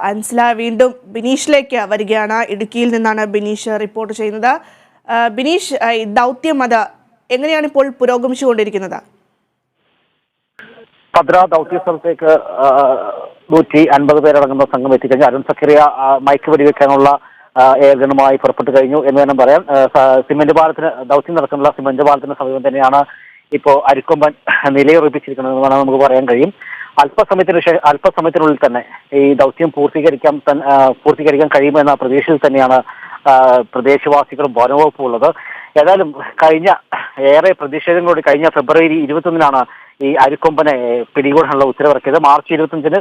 അൻസില വീണ്ടും ബിനീഷിലേക്ക് വരികയാണ്. ഇടുക്കിയിൽ നിന്നാണ് ബിനീഷ് റിപ്പോർട്ട് ചെയ്യുന്നത്. ബിനീഷ്, ദൗത്യം അത് എങ്ങനെയാണ് ഇപ്പോൾ പുരോഗമിച്ചുകൊണ്ടിരിക്കുന്നത്? ഭദ്ര ദൗത്യ സ്ഥലത്തേക്ക് 150 പേരടങ്ങുന്ന സംഘം എത്തിക്കഴിഞ്ഞു. അരുൺ സക്കറിയ മയക്ക് വെടിവെക്കാനുള്ള ഏകനുമായി പുറപ്പെട്ടു കഴിഞ്ഞു എന്ന് തന്നെ പറയാം. സിമന്റ് പാലത്തിന് ദൗത്യം നടക്കുന്ന സിമന്റ് പാലത്തിന് സമീപം തന്നെയാണ് ഇപ്പോൾ അരിക്കൊമ്പൻ നിലയുറപ്പിച്ചിരിക്കുന്നത് വേണം നമുക്ക് പറയാൻ കഴിയും. അല്പസമയത്തിനുള്ളിൽ തന്നെ ഈ ദൗത്യം പൂർത്തീകരിക്കാൻ കഴിയുമെന്ന പ്രതീക്ഷയിൽ തന്നെയാണ് പ്രദേശവാസികളും വനവകുപ്പും ഉള്ളത്. ഏതായാലും ഏറെ പ്രതിഷേധങ്ങളോട് കഴിഞ്ഞ ഫെബ്രുവരി 21-നാണ് ഈ അരിക്കൊമ്പനെ പിടികൂടാനുള്ള ഉത്തരവിറക്കിയത്. മാർച്ച് 25-ന്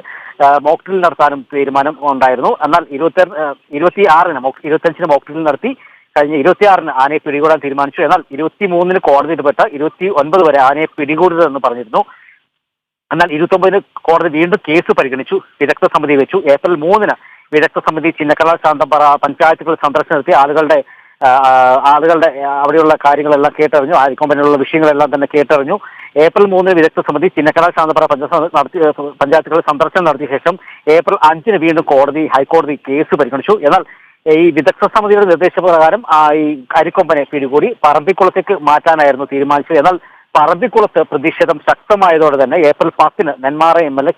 മോക്ക് ഡ്രിൽ നടത്താനും തീരുമാനം ഉണ്ടായിരുന്നു. എന്നാൽ 25-ന് മോക്ക് ഡ്രിൽ നടത്തി. കഴിഞ്ഞ 26-ന് ആനയെ പിടികൂടാൻ തീരുമാനിച്ചു. എന്നാൽ 23-ന് കോടതി ഇടപെട്ട 29 വരെ ആനയെ പിടികൂടരുതെന്ന് പറഞ്ഞിരുന്നു. എന്നാൽ 29-ന് കോടതി വീണ്ടും കേസ് പരിഗണിച്ചു, വിദഗ്ധ സമിതി വെച്ചു. ഏപ്രിൽ 3-ന് വിദഗ്ധ സമിതി ചിന്നക്കല, ശാന്തമ്പാറ പഞ്ചായത്തുകൾ സന്ദർശനം നടത്തി ആളുകളുടെ അവിടെയുള്ള കാര്യങ്ങളെല്ലാം കേട്ടറിഞ്ഞു. അരിക്കൊമ്പനുള്ള വിഷയങ്ങളെല്ലാം തന്നെ കേട്ടറിഞ്ഞു. ഏപ്രിൽ 3-ന് വിദഗ്ധ സമിതി ചിന്നക്കല, ശാന്തമ്പാറ പഞ്ചായത്തുകൾ സന്ദർശനം നടത്തിയ ശേഷം ഏപ്രിൽ 5-ന് വീണ്ടും ഹൈക്കോടതി കേസ് പരിഗണിച്ചു. എന്നാൽ ഈ വിദഗ്ധ സമിതിയുടെ നിർദ്ദേശപ്രകാരം ഈ അരിക്കൊമ്പനെ പിടികൂടി പറമ്പിക്കുളത്തേക്ക് മാറ്റാനായിരുന്നു തീരുമാനിച്ചത്. എന്നാൽ പറമ്പിക്കുളത്ത് പ്രതിഷേധം ശക്തമായതോടെ തന്നെ ഏപ്രിൽ 10-ന് നെന്മാറ MLA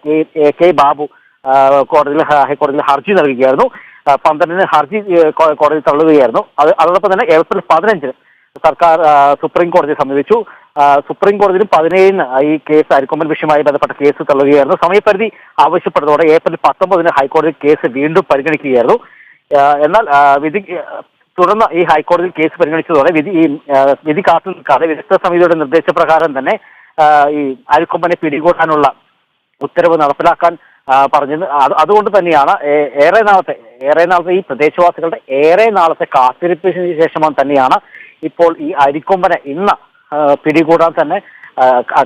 കെ ബാബു ഹൈക്കോടതിയിൽ ഹർജി നൽകുകയായിരുന്നു. 12-ന് ഹർജി കോടതി തള്ളുകയായിരുന്നു. അതോടൊപ്പം തന്നെ ഏപ്രിൽ 15-ന് സർക്കാർ സുപ്രീം കോടതിയെ സമീപിച്ചു. സുപ്രീം കോടതിയിൽ 17-ന് ഈ കേസ് അരിക്കൊമ്പൻ വിഷയവുമായി ബന്ധപ്പെട്ട കേസ് തള്ളുകയായിരുന്നു. സമയപരിധി ആവശ്യപ്പെട്ടതോടെ ഏപ്രിൽ 19-ന് ഹൈക്കോടതി കേസ് വീണ്ടും പരിഗണിക്കുകയായിരുന്നു. എന്നാൽ തുടർന്ന് ഈ ഹൈക്കോടതിയിൽ കേസ് പരിഗണിച്ചതോടെ വിധി കാത്തു നിൽക്കാതെ വിദഗ്ധ സമിതിയുടെ നിർദ്ദേശപ്രകാരം തന്നെ ഈ അരിക്കൊമ്പനെ പിടികൂടാനുള്ള ഉത്തരവ് നടപ്പിലാക്കാൻ പറഞ്ഞത്. അതുകൊണ്ട് തന്നെയാണ് ഏറെ നാളത്തെ ഈ പ്രദേശവാസികളുടെ ഏറെ നാളത്തെ കാത്തിരിപ്പിന് ശേഷം തന്നെയാണ് ഇപ്പോൾ ഈ അരിക്കൊമ്പനെ ഇന്ന് പിടികൂടാൻ തന്നെ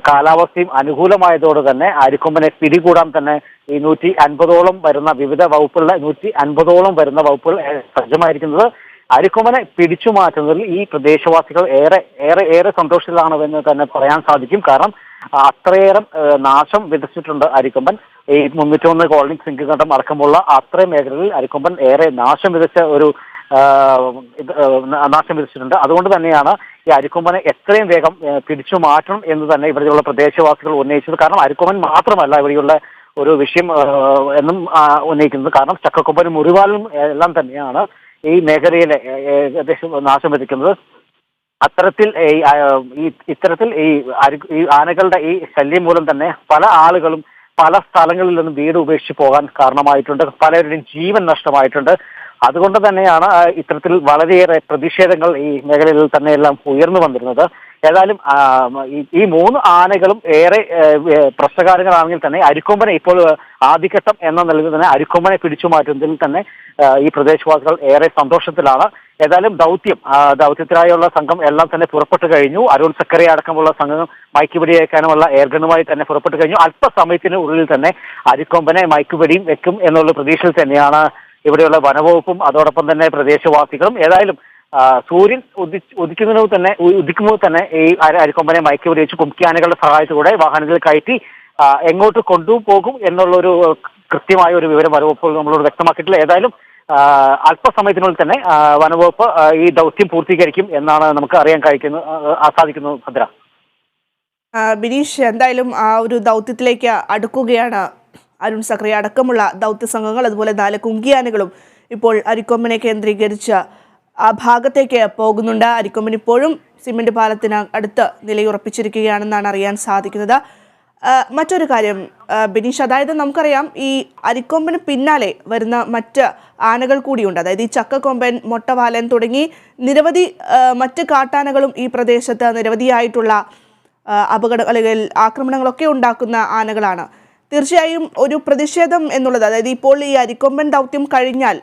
കാലാവസ്ഥയും അനുകൂലമായതോടെ തന്നെ അരിക്കൊമ്പനെ പിടികൂടാൻ തന്നെ ഈ 150ഓളം വരുന്ന വിവിധ വകുപ്പുകളുടെ 150ഓളം വരുന്ന വകുപ്പുകൾ സജ്ജമായിരിക്കുന്നത്. അരിക്കൊമ്പനെ പിടിച്ചു മാറ്റുന്നതിൽ ഈ പ്രദേശവാസികൾ ഏറെ സന്തോഷത്തിലാണെന്ന് തന്നെ പറയാൻ സാധിക്കും. കാരണം അത്രയേറെ നാശം വിതച്ചിട്ടുണ്ട് അരിക്കൊമ്പൻ. ഈ 301 കോളനി സിംഗിഘട്ടം അടക്കമുള്ള അത്രയും മേഖലകളിൽ അരിക്കൊമ്പൻ ഏറെ നാശം വിതച്ചിട്ടുണ്ട്. അതുകൊണ്ട് തന്നെയാണ് ഈ അരിക്കൊമ്പനെ എത്രയും വേഗം പിടിച്ചു മാറ്റണം എന്ന് തന്നെ ഇവിടെയുള്ള പ്രദേശവാസികൾ ഉന്നയിച്ചത്. കാരണം അരിക്കൊമ്പൻ മാത്രമല്ല ഇവിടെയുള്ള ഒരു വിഷയം എന്നും ഉന്നയിക്കുന്നത്. കാരണം ചക്കക്കൊമ്പനും മുറിവാലും എല്ലാം തന്നെയാണ് ഈ മേഖലയിലെ ഏകദേശം നാശം വിതയ്ക്കുന്നത്. ഇത്തരത്തിൽ ഈ ആനകളുടെ ഈ ശല്യം മൂലം തന്നെ പല ആളുകളും പല സ്ഥലങ്ങളിൽ നിന്നും വീട് ഉപേക്ഷിച്ച് പോകാൻ കാരണമായിട്ടുണ്ട്. പലരുടെയും ജീവൻ നഷ്ടമായിട്ടുണ്ട്. അതുകൊണ്ട് തന്നെയാണ് ഇത്തരത്തിൽ വളരെയേറെ പ്രതിഷേധങ്ങൾ ഈ മേഖലയിൽ തന്നെയെല്ലാം ഉയർന്നു വന്നിരുന്നത്. ഏതായാലും ഈ 3 ആനകളും ഏറെ പ്രശ്നകാരങ്ങളാണെങ്കിൽ തന്നെ അരിക്കൊമ്പനെ ഇപ്പോൾ ആദ്യഘട്ടം എന്ന നിലയിൽ തന്നെ അരിക്കൊമ്പനെ പിടിച്ചു മാറ്റുന്നതിൽ തന്നെ ഈ പ്രദേശവാസികൾ ഏറെ സന്തോഷത്തിലാണ്. ഏതായാലും ദൗത്യത്തിനായുള്ള സംഘം എല്ലാം തന്നെ പുറപ്പെട്ടു കഴിഞ്ഞു. അരുൺ സക്കറിയ അടക്കമുള്ള സംഘം മയക്ക് വെടിയേക്കാനുമുള്ള എയർഗണുമായി തന്നെ പുറപ്പെട്ടു കഴിഞ്ഞു. അല്പസമയത്തിനുള്ളിൽ തന്നെ അരിക്കൊമ്പനെ മയക്ക് വെടിയും വെക്കും എന്നുള്ള പ്രതീക്ഷയിൽ തന്നെയാണ് ഇവിടെയുള്ള വനവകുപ്പും അതോടൊപ്പം തന്നെ പ്രദേശവാസികളും. ഏതായാലും സൂര്യൻ ഉദിക്കുമ്പോൾ തന്നെ ഈ അരിക്കൊമ്പനെ മയക്ക് വെടി വെച്ച് കുംക്കിയാനകളുടെ സഹായത്തോടെ വാഹനത്തിൽ കയറ്റി എങ്ങോട്ട് കൊണ്ടുപോകും എന്നുള്ളൊരു കൃത്യമായ ഒരു വിവരം വനവകുപ്പ് നമ്മളോട് വ്യക്തമാക്കിയിട്ടില്ല. ഏതായാലും അല്പസമയത്തിനുള്ളിൽ തന്നെ വനവകുപ്പ് ഈ ദൗത്യം പൂർത്തീകരിക്കും എന്നാണ് നമുക്ക് അറിയാൻ സാധിക്കുന്നത്. ഭദ്ര, ബിനീഷ്, എന്തായാലും ആ ഒരു ദൗത്യത്തിലേക്ക് അടുക്കുകയാണ് അരുൺ സക്കറിയ അടക്കമുള്ള ദൗത്യ സംഘങ്ങൾ. അതുപോലെ 4 കുങ്കിയാനകളും ഇപ്പോൾ അരിക്കൊമ്പനെ കേന്ദ്രീകരിച്ച് ആ ഭാഗത്തേക്ക് പോകുന്നുണ്ട്. അരിക്കൊമ്പൻ ഇപ്പോഴും സിമന്റ് പാലത്തിന് അടുത്ത് നിലയുറപ്പിച്ചിരിക്കുകയാണെന്നാണ് അറിയാൻ സാധിക്കുന്നത്. മറ്റൊരു കാര്യം ബിനീഷ്, അതായത് നമുക്കറിയാം ഈ അരിക്കൊമ്പന് പിന്നാലെ വരുന്ന മറ്റ് ആനകൾ കൂടിയുണ്ട്. അതായത് ഈ ചക്കക്കൊമ്പൻ, മൊട്ടവാലൻ തുടങ്ങി നിരവധി മറ്റ് കാട്ടാനകളും ഈ പ്രദേശത്ത് നിരവധിയായിട്ടുള്ള അപകടങ്ങളിൽ ആക്രമണങ്ങളൊക്കെ ഉണ്ടാക്കുന്ന ആനകളാണ്. തീർച്ചയായും ഒരു പ്രതിഷേധം എന്നുള്ളത്, അതായത് ഇപ്പോൾ ഈ അരിക്കൊമ്പൻ ദൗത്യം കഴിഞ്ഞാൽ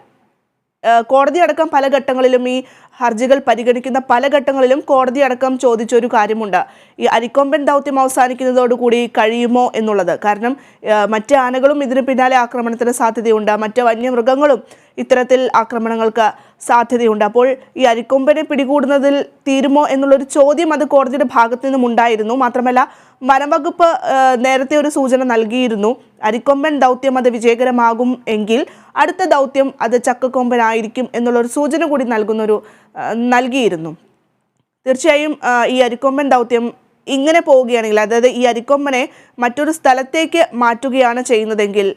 കോടതി അടക്കം പല ഘട്ടങ്ങളിലും ഈ ഹർജികൾ പരിഗണിക്കുന്ന പല ഘട്ടങ്ങളിലും കോടതി അടക്കം ചോദിച്ചൊരു കാര്യമുണ്ട്, ഈ അരിക്കൊമ്പൻ ദൗത്യം അവസാനിക്കുന്നതോടുകൂടി കഴിയുമോ എന്നുള്ളത്. കാരണം മറ്റ് ആനകളും ഇതിന് പിന്നാലെ ആക്രമണത്തിന് സാധ്യതയുണ്ട്, മറ്റ് വന്യമൃഗങ്ങളും ഇത്തരത്തിൽ ആക്രമണങ്ങൾക്ക് സാധ്യതയുണ്ട്. അപ്പോൾ ഈ അരിക്കൊമ്പനെ പിടികൂടുന്നതിൽ തീരുമോ എന്നുള്ളൊരു ചോദ്യം അത് കോടതിയുടെ ഭാഗത്തു നിന്നും ഉണ്ടായിരുന്നു. മാത്രമല്ല വനംവകുപ്പ് നേരത്തെ ഒരു സൂചന നൽകിയിരുന്നു, അരിക്കൊമ്പൻ ദൗത്യം അത് വിജയകരമാകും എങ്കിൽ അടുത്ത ദൗത്യം അത് ചക്കക്കൊമ്പനായിരിക്കും എന്നുള്ളൊരു സൂചന കൂടി നൽകിയിരുന്നു. തീർച്ചയായും ഈ അരിക്കൊമ്പൻ ദൗത്യം ഇങ്ങനെ പോവുകയാണെങ്കിൽ, അതായത് ഈ അരിക്കൊമ്പനെ മറ്റൊരു സ്ഥലത്തേക്ക് മാറ്റുകയാണ് ചെയ്യുന്നതെങ്കിൽ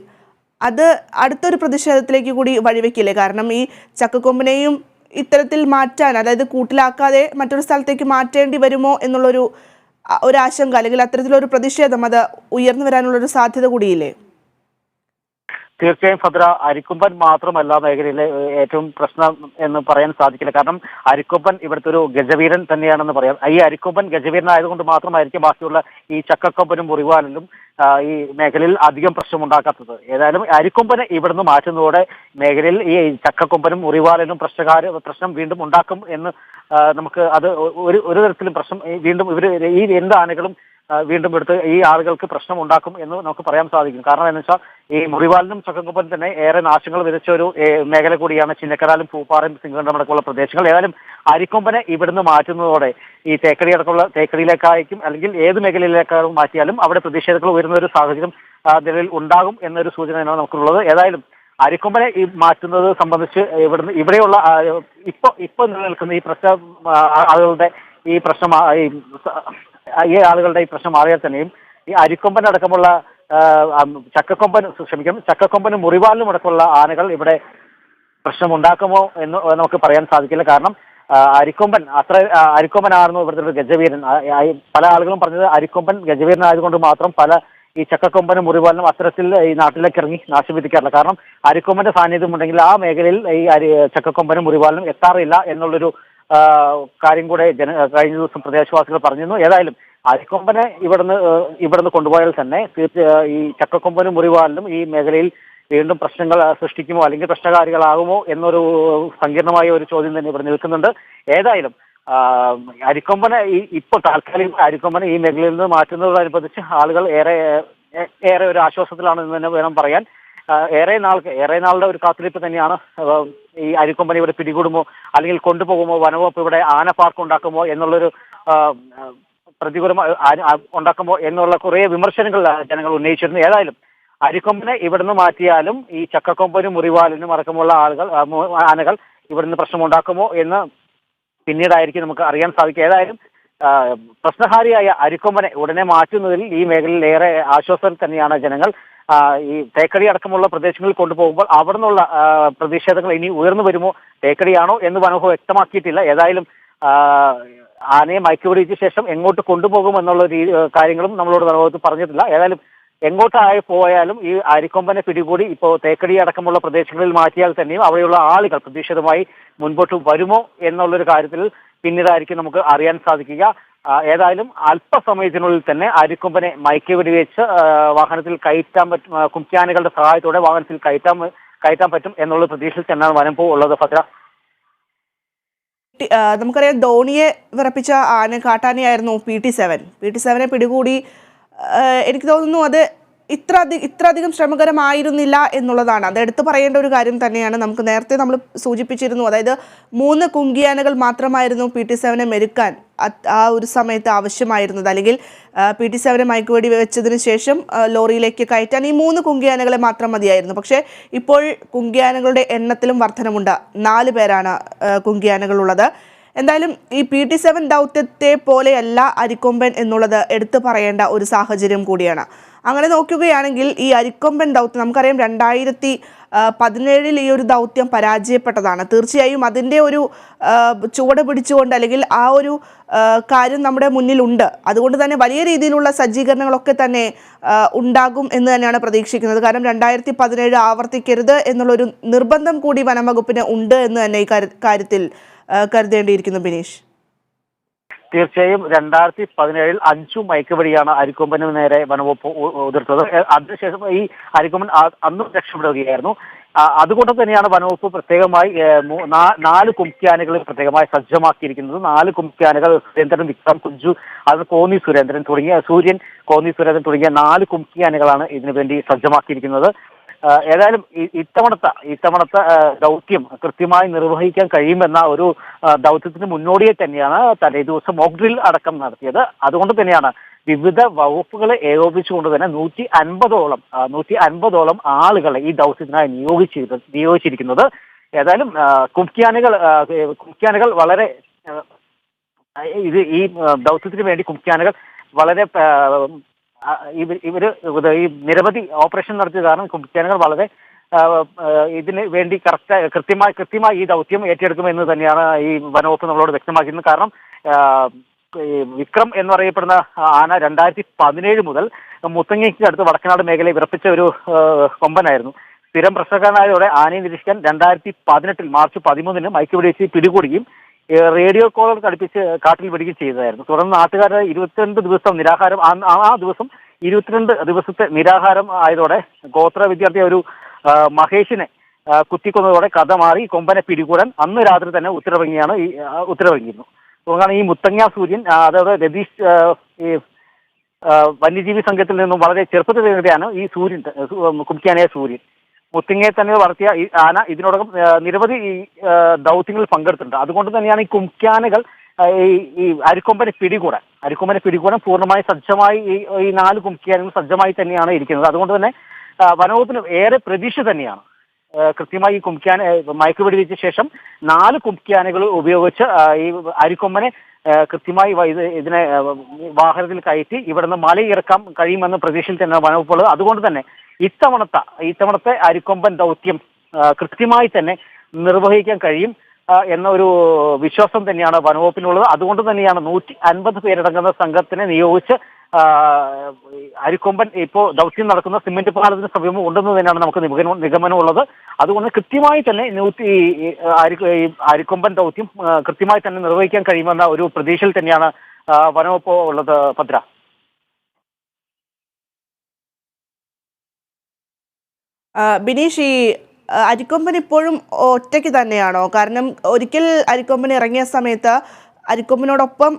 അത് അടുത്തൊരു പ്രതിഷേധത്തിലേക്ക് കൂടി വഴിവെക്കില്ലേ? കാരണം ഈ ചക്കക്കൊമ്പനെയും ഇത്തരത്തിൽ മാറ്റാൻ, അതായത് കൂട്ടിലാക്കാതെ മറ്റൊരു സ്ഥലത്തേക്ക് മാറ്റേണ്ടി വരുമോ എന്നുള്ളൊരു ആശങ്ക, അല്ലെങ്കിൽ അത്തരത്തിലൊരു പ്രതിഷേധം അത് ഉയർന്നു വരാനുള്ളൊരു സാധ്യത കൂടിയില്ലേ? തീർച്ചയായും ഭദ്ര, അരിക്കൊമ്പൻ മാത്രമല്ല മേഖലയിലെ ഏറ്റവും പ്രശ്നം എന്ന് പറയാൻ സാധിക്കില്ല. കാരണം അരിക്കൊമ്പൻ ഇവിടുത്തെ ഒരു ഗജവീരൻ തന്നെയാണെന്ന് പറയാം. ഈ അരിക്കൊമ്പൻ ഗജവീരനായതുകൊണ്ട് മാത്രമായിരിക്കും ബാക്കിയുള്ള ഈ ചക്കക്കൊമ്പനും മുറിവാലിലും ഈ മേഖലയിൽ അധികം പ്രശ്നമുണ്ടാക്കാത്തത്. ഏതായാലും അരിക്കൊമ്പനെ ഇവിടുന്ന് മാറ്റുന്നതോടെ മേഖലയിൽ ഈ ചക്കക്കൊമ്പനും മുറിവാലിനും പ്രശ്നം വീണ്ടും ഉണ്ടാക്കും എന്ന് നമുക്ക് അത് ഒരു തരത്തിലും പ്രശ്നം വീണ്ടും ഈ രണ്ട് ആനകളും വീണ്ടും എടുത്ത് ഈ ആളുകൾക്ക് പ്രശ്നം ഉണ്ടാക്കും എന്ന് നമുക്ക് പറയാൻ സാധിക്കും. കാരണം എന്ന് വെച്ചാൽ ഈ മുറിവാലിനും ചക്കക്കൊമ്പനും തന്നെ ഏറെ നാശങ്ങൾ വിതച്ച ഒരു മേഖല കൂടിയാണ് ചിന്നക്കനാലും പൂപ്പാറയും സിംഗണ്ടം അടക്കമുള്ള പ്രദേശങ്ങൾ. ഏതായാലും അരിക്കൊമ്പനെ ഇവിടുന്ന് മാറ്റുന്നതോടെ ഈ തേക്കടി അടക്കമുള്ള തേക്കടിയിലേക്കായിരിക്കും അല്ലെങ്കിൽ ഏത് മേഖലയിലേക്കാളും മാറ്റിയാലും അവിടെ പ്രതിഷേധങ്ങൾ ഉയരുന്ന ഒരു സാഹചര്യം നിലവിൽ ഉണ്ടാകും എന്നൊരു സൂചനയാണ് നമുക്കുള്ളത്. ഏതായാലും അരിക്കൊമ്പനെ ഈ മാറ്റുന്നത് സംബന്ധിച്ച് ഇവിടെയുള്ള ഇപ്പൊ നിലനിൽക്കുന്ന ഈ ആളുകളുടെ ഈ പ്രശ്നം ഈ പ്രശ്നം മാറിയാൽ തന്നെയും ഈ അരിക്കൊമ്പൻ അടക്കമുള്ള ചക്കക്കൊമ്പനും മുറിവാലിനും അടക്കമുള്ള ആനകൾ ഇവിടെ പ്രശ്നമുണ്ടാക്കുമോ എന്ന് നമുക്ക് പറയാൻ സാധിക്കില്ല. കാരണം അരിക്കൊമ്പനായിരുന്നു ഇവിടുത്തെ ഒരു ഗജവീരൻ. പല ആളുകളും പറഞ്ഞത് അരിക്കൊമ്പൻ ഗജവീരനായതുകൊണ്ട് മാത്രം പല ഈ ചക്കക്കൊമ്പനും മുറിവാലിനും അത്തരത്തിൽ ഈ നാട്ടിലേക്ക് ഇറങ്ങി നാശം വിധിക്കാറില്ല. കാരണം അരിക്കൊമ്പന്റെ സാന്നിധ്യം ഉണ്ടെങ്കിൽ ആ മേഖലയിൽ ഈ ചക്കക്കൊമ്പനും മുറിവാലിനും എത്താറില്ല എന്നുള്ളൊരു കാര്യം കൂടെ കഴിഞ്ഞ ദിവസം പ്രദേശവാസികൾ പറഞ്ഞിരുന്നു. ഏതായാലും അരിക്കൊമ്പനെ ഇവിടുന്ന് കൊണ്ടുപോയാൽ തന്നെ ഈ ചക്കക്കൊമ്പനും മുറിവാലിനും ഈ മേഖലയിൽ വീണ്ടും പ്രശ്നങ്ങൾ സൃഷ്ടിക്കുമോ അല്ലെങ്കിൽ പ്രശ്നകാരികളാകുമോ എന്നൊരു സങ്കീർണമായ ഒരു ചോദ്യം തന്നെ ഇവിടെ നിൽക്കുന്നുണ്ട്. ഏതായാലും അരിക്കൊമ്പനെ ഇപ്പോൾ താൽക്കാലിക അരിക്കൊമ്പനെ ഈ മേഖലയിൽ നിന്ന് മാറ്റുന്നതോടനുബന്ധിച്ച് ആളുകൾ ഏറെ ഒരു ആശ്വാസത്തിലാണെന്ന് തന്നെ വേണം പറയാൻ. ഏറെ നാളുടെ ഒരു കാത്തിരിപ്പ് തന്നെയാണ് ഈ അരിക്കൊമ്പനെ ഇവിടെ പിടികൂടുമോ അല്ലെങ്കിൽ കൊണ്ടുപോകുമോ, വനവകുപ്പ് ഇവിടെ ആന പാർക്ക് ഉണ്ടാക്കുമോ എന്നുള്ളൊരു പ്രതികൂലമായി ഉണ്ടാക്കുമോ എന്നുള്ള കുറേ വിമർശനങ്ങൾ ജനങ്ങൾ ഉന്നയിച്ചിരുന്നു. ഏതായാലും അരിക്കൊമ്പനെ ഇവിടുന്ന് മാറ്റിയാലും ഈ ചക്കക്കൊമ്പനും മുറിവാലിനും അടക്കമുള്ള ആനകൾ ഇവിടുന്ന് പ്രശ്നമുണ്ടാക്കുമോ എന്ന് പിന്നീടായിരിക്കും നമുക്ക് അറിയാൻ സാധിക്കുക. ഏതായാലും പ്രശ്നഹാരിയായ അരിക്കൊമ്പനെ ഉടനെ മാറ്റുന്നതിൽ ഈ മേഖലയിൽ ഏറെ ആശ്വാസം തന്നെയാണ് ജനങ്ങൾ. ഈ തേക്കടി അടക്കമുള്ള പ്രദേശങ്ങളിൽ കൊണ്ടുപോകുമ്പോൾ അവിടെ നിന്നുള്ള പ്രതിഷേധങ്ങൾ ഇനി ഉയർന്നു വരുമോ, തേക്കടിയാണോ എന്ന് വനവകുപ്പ് വ്യക്തമാക്കിയിട്ടില്ല. ഏതായാലും ആനയെ മയക്കുപിടിച്ച ശേഷം എങ്ങോട്ട് കൊണ്ടുപോകുമെന്നുള്ള കാര്യങ്ങളും നമ്മളോട് വനവകുപ്പ് പറഞ്ഞിട്ടില്ല. ഏതായാലും എങ്ങോട്ടായി പോയാലും ഈ അരിക്കൊമ്പനെ പിടികൂടി ഇപ്പോൾ തേക്കടി അടക്കമുള്ള പ്രദേശങ്ങളിൽ മാറ്റിയാൽ തന്നെയും അവിടെയുള്ള ആളുകൾ പ്രതിഷേധമായി മുൻപോട്ട് വരുമോ എന്നുള്ളൊരു കാര്യത്തിൽ പിന്നീടായിരിക്കും നമുക്ക് അറിയാൻ സാധിക്കുക. ഏതായാലും അല്പസമയത്തിനുള്ളിൽ തന്നെ അരിക്കൊമ്പനെ മയക്കുവെടി വെച്ച് വാഹനത്തിൽ കയറ്റാൻ പറ്റും, കുംക്യാനകളുടെ സഹായത്തോടെ വാഹനത്തിൽ കയറ്റാൻ പറ്റും എന്നുള്ള പ്രതീക്ഷയിൽ തന്നെയാണ് വനംവകുപ്പ് ഉള്ളത്. ഭദ്ര, നമുക്കറിയാം ധോണിയെ വിറപ്പിച്ച കാട്ടാനയായിരുന്നു PT7 പിടികൂടി. എനിക്ക് തോന്നുന്നു അത് ഇത്രയധികം ശ്രമകരമായിരുന്നില്ല എന്നുള്ളതാണ്. അത് എടുത്തു പറയേണ്ട ഒരു കാര്യം തന്നെയാണ്. നമുക്ക് നേരത്തെ നമ്മൾ സൂചിപ്പിച്ചിരുന്നു, അതായത് 3 കുങ്കിയാനകൾ മാത്രമായിരുന്നു PT7 മെരുക്കാൻ ആ ഒരു സമയത്ത് ആവശ്യമായിരുന്നത്. അല്ലെങ്കിൽ PT7 മയക്കുവെടി വെച്ചതിന് ശേഷം ലോറിയിലേക്ക് കയറ്റാൻ ഈ 3 കുങ്കിയാനകളെ മാത്രം മതിയായിരുന്നു. പക്ഷേ ഇപ്പോൾ കുങ്കിയാനകളുടെ എണ്ണത്തിലും വർധനമുണ്ട്. 4 പേരാണ് കുങ്കിയാനകളുള്ളത്. എന്തായാലും ഈ PT7 ദൗത്യത്തെ പോലെയല്ല അരിക്കൊമ്പൻ എന്നുള്ളത് എടുത്തു പറയേണ്ട ഒരു സാഹചര്യം കൂടിയാണ്. അങ്ങനെ നോക്കുകയാണെങ്കിൽ ഈ അരിക്കൊമ്പൻ ദൗത്യം നമുക്കറിയാം 2017 ഈ ഒരു ദൗത്യം പരാജയപ്പെട്ടതാണ്. തീർച്ചയായും അതിൻ്റെ ഒരു ചുവട് പിടിച്ചുകൊണ്ട് അല്ലെങ്കിൽ ആ ഒരു കാര്യം നമ്മുടെ മുന്നിലുണ്ട്. അതുകൊണ്ട് തന്നെ വലിയ രീതിയിലുള്ള സജ്ജീകരണങ്ങളൊക്കെ തന്നെ ഉണ്ടാകും എന്ന് തന്നെയാണ് പ്രതീക്ഷിക്കുന്നത്. കാരണം 2017 ആവർത്തിക്കരുത് എന്നുള്ളൊരു നിർബന്ധം കൂടി വനംവകുപ്പിന് ഉണ്ട് എന്ന് തന്നെ ഈ കാര്യത്തിൽ കരുതേണ്ടിയിരിക്കുന്നു. ബിനീഷ്, തീർച്ചയായും 2017 5 മയക്കുവെടിയാണ് അരിക്കൊമ്പന് നേരെ വനംവകുപ്പ് ഉതിർത്തത്. അതിനുശേഷം ഈ അരിക്കൊമ്പൻ അന്നും രക്ഷപ്പെടുകയായിരുന്നു. അതുകൊണ്ട് തന്നെയാണ് വനംവകുപ്പ് പ്രത്യേകമായി 4 കുംക്യാനകൾ പ്രത്യേകമായി സജ്ജമാക്കിയിരിക്കുന്നത്. 4 കുംക്യാനകൾ സുരേന്ദ്രൻ, വിക്രം, കുഞ്ചു, അത് കോന്നി സുരേന്ദ്രൻ തുടങ്ങിയ 4 കുംക്യാനകളാണ് ഇതിനു വേണ്ടി സജ്ജമാക്കിയിരിക്കുന്നത്. ഏതായാലും ഇത്തവണത്തെ ദൗത്യം കൃത്യമായി നിർവഹിക്കാൻ കഴിയുമെന്ന ഒരു ദൗത്യത്തിന് മുന്നോടിയെ തന്നെയാണ് തലേ ദിവസം മോക്ക് ഡ്രിൽ അടക്കം നടത്തിയത്. അതുകൊണ്ട് തന്നെയാണ് വിവിധ വകുപ്പുകളെ ഏകോപിച്ചുകൊണ്ട് തന്നെ 150ഓളം ആളുകളെ ഈ ദൗത്യത്തിനായി നിയോഗിച്ചിരിക്കുന്നത്. ഏതായാലും കുംഭ്യാനികൾ വളരെ ഈ ദൗത്യത്തിന് വേണ്ടി കുംഭ്യാനികൾ വളരെ ഈ നിരവധി ഓപ്പറേഷൻ നടത്തിയ കാരണം കുംഭ്യാനികൾ വളരെ ഇതിന് വേണ്ടി കൃത്യമായി ഈ ദൗത്യം ഏറ്റെടുക്കുമെന്ന് തന്നെയാണ് ഈ വനവകുപ്പ് നമ്മളോട് വ്യക്തമാക്കിയിരുന്നത്. കാരണം വിക്രം എന്ന് പറയപ്പെടുന്ന ആന 2017 മുതൽ മുത്തങ്ങയ്ക്ക് അടുത്ത് വടക്കനാട് മേഖലയെ വിറപ്പിച്ച ഒരു കൊമ്പനായിരുന്നു. സ്ഥിരം പ്രശ്നക്കാരനായതോടെ ആനയെ നിരീക്ഷിക്കാൻ 2018 മാർച്ച് 13 മയക്ക് വെടിവെച്ച് പിടികൂടുകയും റേഡിയോ കോളർ ഘടിപ്പിച്ച് കാട്ടിൽ വിടുകയും ചെയ്തതായിരുന്നു. തുടർന്ന് നാട്ടുകാരുടെ 22 ദിവസം നിരാഹാരം, ആ ദിവസം 22 ദിവസത്തെ നിരാഹാരം ആയതോടെ ഗോത്ര വിദ്യാർത്ഥി ഒരു മഹേഷിനെ കുത്തിക്കൊന്നതോടെ കഥ മാറി കൊമ്പനെ പിടികൂടാൻ അന്ന് രാത്രി തന്നെ ഉത്തരവിറങ്ങിയിരുന്നു. അതുകൊണ്ടാണ് ഈ മുത്തങ്ങ സൂര്യൻ, അതായത് രതീഷ് വന്യജീവി സംഘത്തിൽ നിന്നും വളരെ ചെറുപ്പത്തിൽ നിന്നെയാണ് ഈ കുംഭ്യാനിയായ സൂര്യൻ. മുത്തങ്ങയെ തന്നെ വളർത്തിയ ഈ ആന ഇതിനോടകം നിരവധി ദൗത്യങ്ങളിൽ പങ്കെടുത്തിട്ടുണ്ട്. അതുകൊണ്ട് തന്നെയാണ് ഈ കുംഭ്യാനികൾ ഈ അരിക്കൊമ്പനെ പിടികൂടാൻ പൂർണ്ണമായി സജ്ജമായി ഈ 4 കുംഭ്യാനികൾ സജ്ജമായി തന്നെയാണ് ഇരിക്കുന്നത്. അതുകൊണ്ട് തന്നെ വനവകുപ്പിന് ഏറെ പ്രതീക്ഷ തന്നെയാണ്. കൃത്യമായി ഈ കുംഭ്യാന മയക്കുവെടിവെച്ച ശേഷം 4 കുംഭ്യാനികൾ ഉപയോഗിച്ച് ഈ അരിക്കൊമ്പനെ കൃത്യമായി ഇതിനെ വാഹനത്തിൽ കയറ്റി ഇവിടെ നിന്ന് മലയിറക്കാൻ കഴിയുമെന്ന പ്രതീക്ഷയിൽ തന്നെ വനവകുപ്പുള്ളത്. അതുകൊണ്ട് തന്നെ ഇത്തവണത്തെ അരിക്കൊമ്പൻ ദൗത്യം കൃത്യമായി തന്നെ നിർവഹിക്കാൻ കഴിയും എന്ന ഒരു വിശ്വാസം തന്നെയാണ് വനവകുപ്പിനുള്ളത്. അതുകൊണ്ട് തന്നെയാണ് 150 പേരടങ്ങുന്ന സംഘത്തിനെ നിയോഗിച്ച് അരിക്കൊമ്പൻ ഇപ്പോൾ ദൗത്യം നടക്കുന്ന സിമന്റ് പാലത്തിന് സമീപം ഉണ്ടെന്ന് തന്നെയാണ് നമുക്ക് നിഗമനമുള്ളത്. അതുകൊണ്ട് കൃത്യമായി തന്നെ അരിക്കൊമ്പൻ ദൗത്യം കൃത്യമായി തന്നെ നിർവഹിക്കാൻ കഴിയുമെന്ന ഒരു പ്രതീക്ഷയിൽ തന്നെയാണ് വനവകുപ്പ് ഉള്ളത്. ഭദ്ര, ബിനീഷ്, ഈ അരിക്കൊമ്പൻ ഇപ്പോഴും ഒറ്റയ്ക്ക് തന്നെയാണോ? കാരണം ഒരിക്കൽ അരിക്കൊമ്പൻ ഇറങ്ങിയ സമയത്ത് അരിക്കൊമ്പനോടൊപ്പം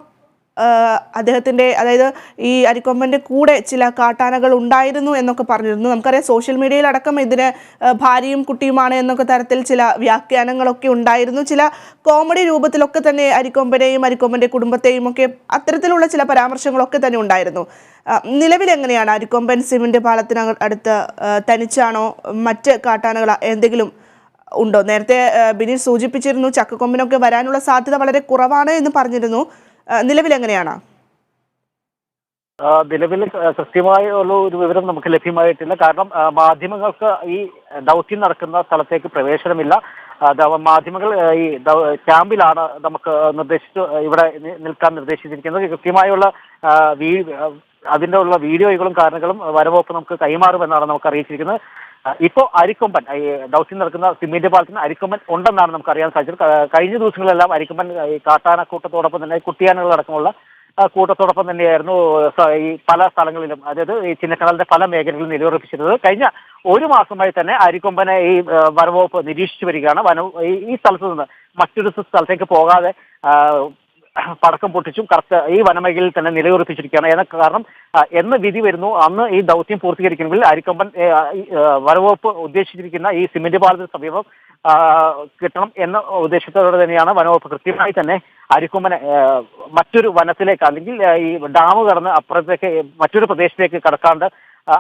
അദ്ദേഹത്തിൻ്റെ, അതായത് ഈ അരിക്കൊമ്പൻ്റെ കൂടെ ചില കാട്ടാനകൾ ഉണ്ടായിരുന്നു എന്നൊക്കെ പറഞ്ഞിരുന്നു. നമുക്കറിയാം സോഷ്യൽ മീഡിയയിലടക്കം ഇതിന് ഭാര്യയും കുട്ടിയുമാണ് എന്നൊക്കെ തരത്തിൽ ചില വ്യാഖ്യാനങ്ങളൊക്കെ ഉണ്ടായിരുന്നു. ചില കോമഡി രൂപത്തിലൊക്കെ തന്നെ അരിക്കൊമ്പനെയും അരിക്കൊമ്പൻ്റെ കുടുംബത്തെയും ഒക്കെ അത്തരത്തിലുള്ള ചില പരാമർശങ്ങളൊക്കെ തന്നെ ഉണ്ടായിരുന്നു. നിലവിൽ എങ്ങനെയാണ് അരിക്കൊമ്പൻ സിമന്റ് പാലത്തിന് അടുത്ത് തനിച്ചാണോ? മറ്റ് കാട്ടാനകൾ എന്തെങ്കിലും ഉണ്ടോ? നേരത്തെ ബിനീഷ് സൂചിപ്പിച്ചിരുന്നു ചക്കക്കൊമ്പനൊക്കെ വരാനുള്ള സാധ്യത വളരെ കുറവാണ് എന്ന് പറഞ്ഞിരുന്നു. നിലവിൽ എങ്ങനെയാണ്? നിലവിൽ കൃത്യമായ ഒരു വിവരം നമുക്ക് ലഭ്യമായിട്ടില്ല. കാരണം മാധ്യമങ്ങൾക്ക് ഈ ദൗത്യം നടക്കുന്ന സ്ഥലത്തേക്ക് പ്രവേശനമില്ല. മാധ്യമങ്ങൾ ഈ ക്യാമ്പിലാണ് നമുക്ക് ഇവിടെ നിൽക്കാൻ നിർദ്ദേശിച്ചിരിക്കുന്നത്. കൃത്യമായുള്ള അതിൻ്റെ ഉള്ള വീഡിയോകളും കാരണങ്ങളും വനവകുപ്പ് നമുക്ക് കൈമാറുമെന്നാണ് നമുക്ക് അറിയിച്ചിരിക്കുന്നത്. ഇപ്പോൾ അരിക്കൊമ്പൻ ഈ ദൗത്യം നടക്കുന്ന സിമന്റ് പാലത്തിന് അരിക്കൊമ്പൻ ഉണ്ടെന്നാണ് നമുക്ക് അറിയാൻ സാധിച്ചത്. കഴിഞ്ഞ ദിവസങ്ങളിലെല്ലാം അരിക്കൊമ്പൻ ഈ കാട്ടാനക്കൂട്ടത്തോടൊപ്പം തന്നെ കുട്ടിയാനകളടക്കമുള്ള കൂട്ടത്തോടൊപ്പം തന്നെയായിരുന്നു ഈ പല സ്ഥലങ്ങളിലും, അതായത് ഈ ചിന്നക്കടലിന്റെ പല മേഖലകളിലും നിലയുറപ്പിച്ചിരുന്നത്. കഴിഞ്ഞ 1 മാസമായി തന്നെ അരിക്കൊമ്പനെ ഈ വനവകുപ്പ് നിരീക്ഷിച്ചു വരികയാണ്. ഈ സ്ഥലത്ത് നിന്ന് മറ്റൊരു സ്ഥലത്തേക്ക് പോകാതെ പടക്കം പൊട്ടിച്ചും ഈ വനമേഖലയിൽ തന്നെ നിലയുറപ്പിച്ചിരിക്കുകയാണ്. കാരണം എന്ന് വിധി വരുന്നു അന്ന് ഈ ദൗത്യം പൂർത്തീകരിക്കണമെങ്കിൽ അരിക്കൊമ്പൻ വനവകുപ്പ് ഉദ്ദേശിച്ചിരിക്കുന്ന ഈ സിമന്റ് പാലത്തിന് സമീപം കിട്ടണം എന്ന ഉദ്ദേശത്തോടെ തന്നെയാണ് വനവകുപ്പ് കൃത്യമായി തന്നെ അരിക്കൊമ്പനെ മറ്റൊരു വനത്തിലേക്ക്, അല്ലെങ്കിൽ ഈ ഡാം കടന്ന് അപ്പുറത്തേക്ക് മറ്റൊരു പ്രദേശത്തേക്ക് കടക്കാണ്ട്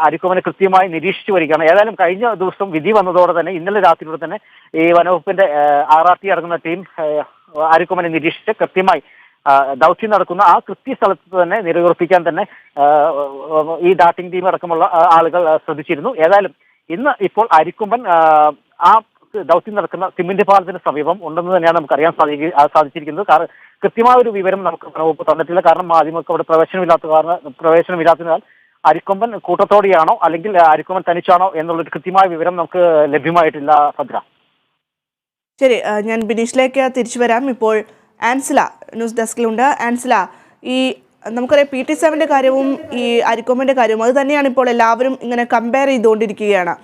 അരിക്കൊമ്പനെ കൃത്യമായി നിരീക്ഷിച്ചു വരികയാണ്. ഏതായാലും കഴിഞ്ഞ ദിവസം വിധി വന്നതോടെ തന്നെ ഇന്നലെ രാത്രിയോടെ തന്നെ ഈ വനവകുപ്പിന്റെ RRT അടങ്ങുന്ന ടീം അരിക്കൊമ്പനെ നിരീക്ഷിച്ച് കൃത്യമായി ദൗത്യം നടക്കുന്ന ആ കൃത്യസ്ഥലത്ത് തന്നെ നിലയുറപ്പിക്കാൻ തന്നെ ഈ ഡാറ്റിംഗ് ടീം അടക്കമുള്ള ആളുകൾ ശ്രദ്ധിച്ചിരുന്നു. ഏതായാലും ഇന്ന് ഇപ്പോൾ അരിക്കൊമ്പൻ ആ ദൗത്യം നടക്കുന്ന സിമന്റ് പാലത്തിന് സമീപം ഉണ്ടെന്ന് തന്നെയാണ് നമുക്ക് അറിയാൻ സാധിച്ചിരിക്കുന്നത്. കാരണം കൃത്യമായ ഒരു വിവരം നമുക്ക് വകുപ്പ് തന്നിട്ടില്ല. കാരണം മാധ്യമങ്ങൾക്ക് അവിടെ പ്രവേശനമില്ലാത്തതിനാൽ അരിക്കൊമ്പൻ കൂട്ടത്തോടെയാണോ അല്ലെങ്കിൽ അരിക്കൊമ്പൻ തനിച്ചാണോ എന്നുള്ളൊരു കൃത്യമായ വിവരം നമുക്ക് ലഭ്യമായിട്ടില്ല. ഭദ്ര, ശരി, ഞാൻ ബിനീഷിലേക്ക് തിരിച്ചു വരാം. ഇപ്പോൾ ആൻസില ന്യൂസ് ഡെസ്കിലുണ്ട്. ആൻസില, ഈ നമുക്കറിയാം PT-7 കാര്യവും ഈ അരിക്കൊമ്പൻ്റെ കാര്യവും അത് തന്നെയാണ് ഇപ്പോൾ എല്ലാവരും ഇങ്ങനെ കമ്പയർ ചെയ്തുകൊണ്ടിരിക്കുകയാണ്.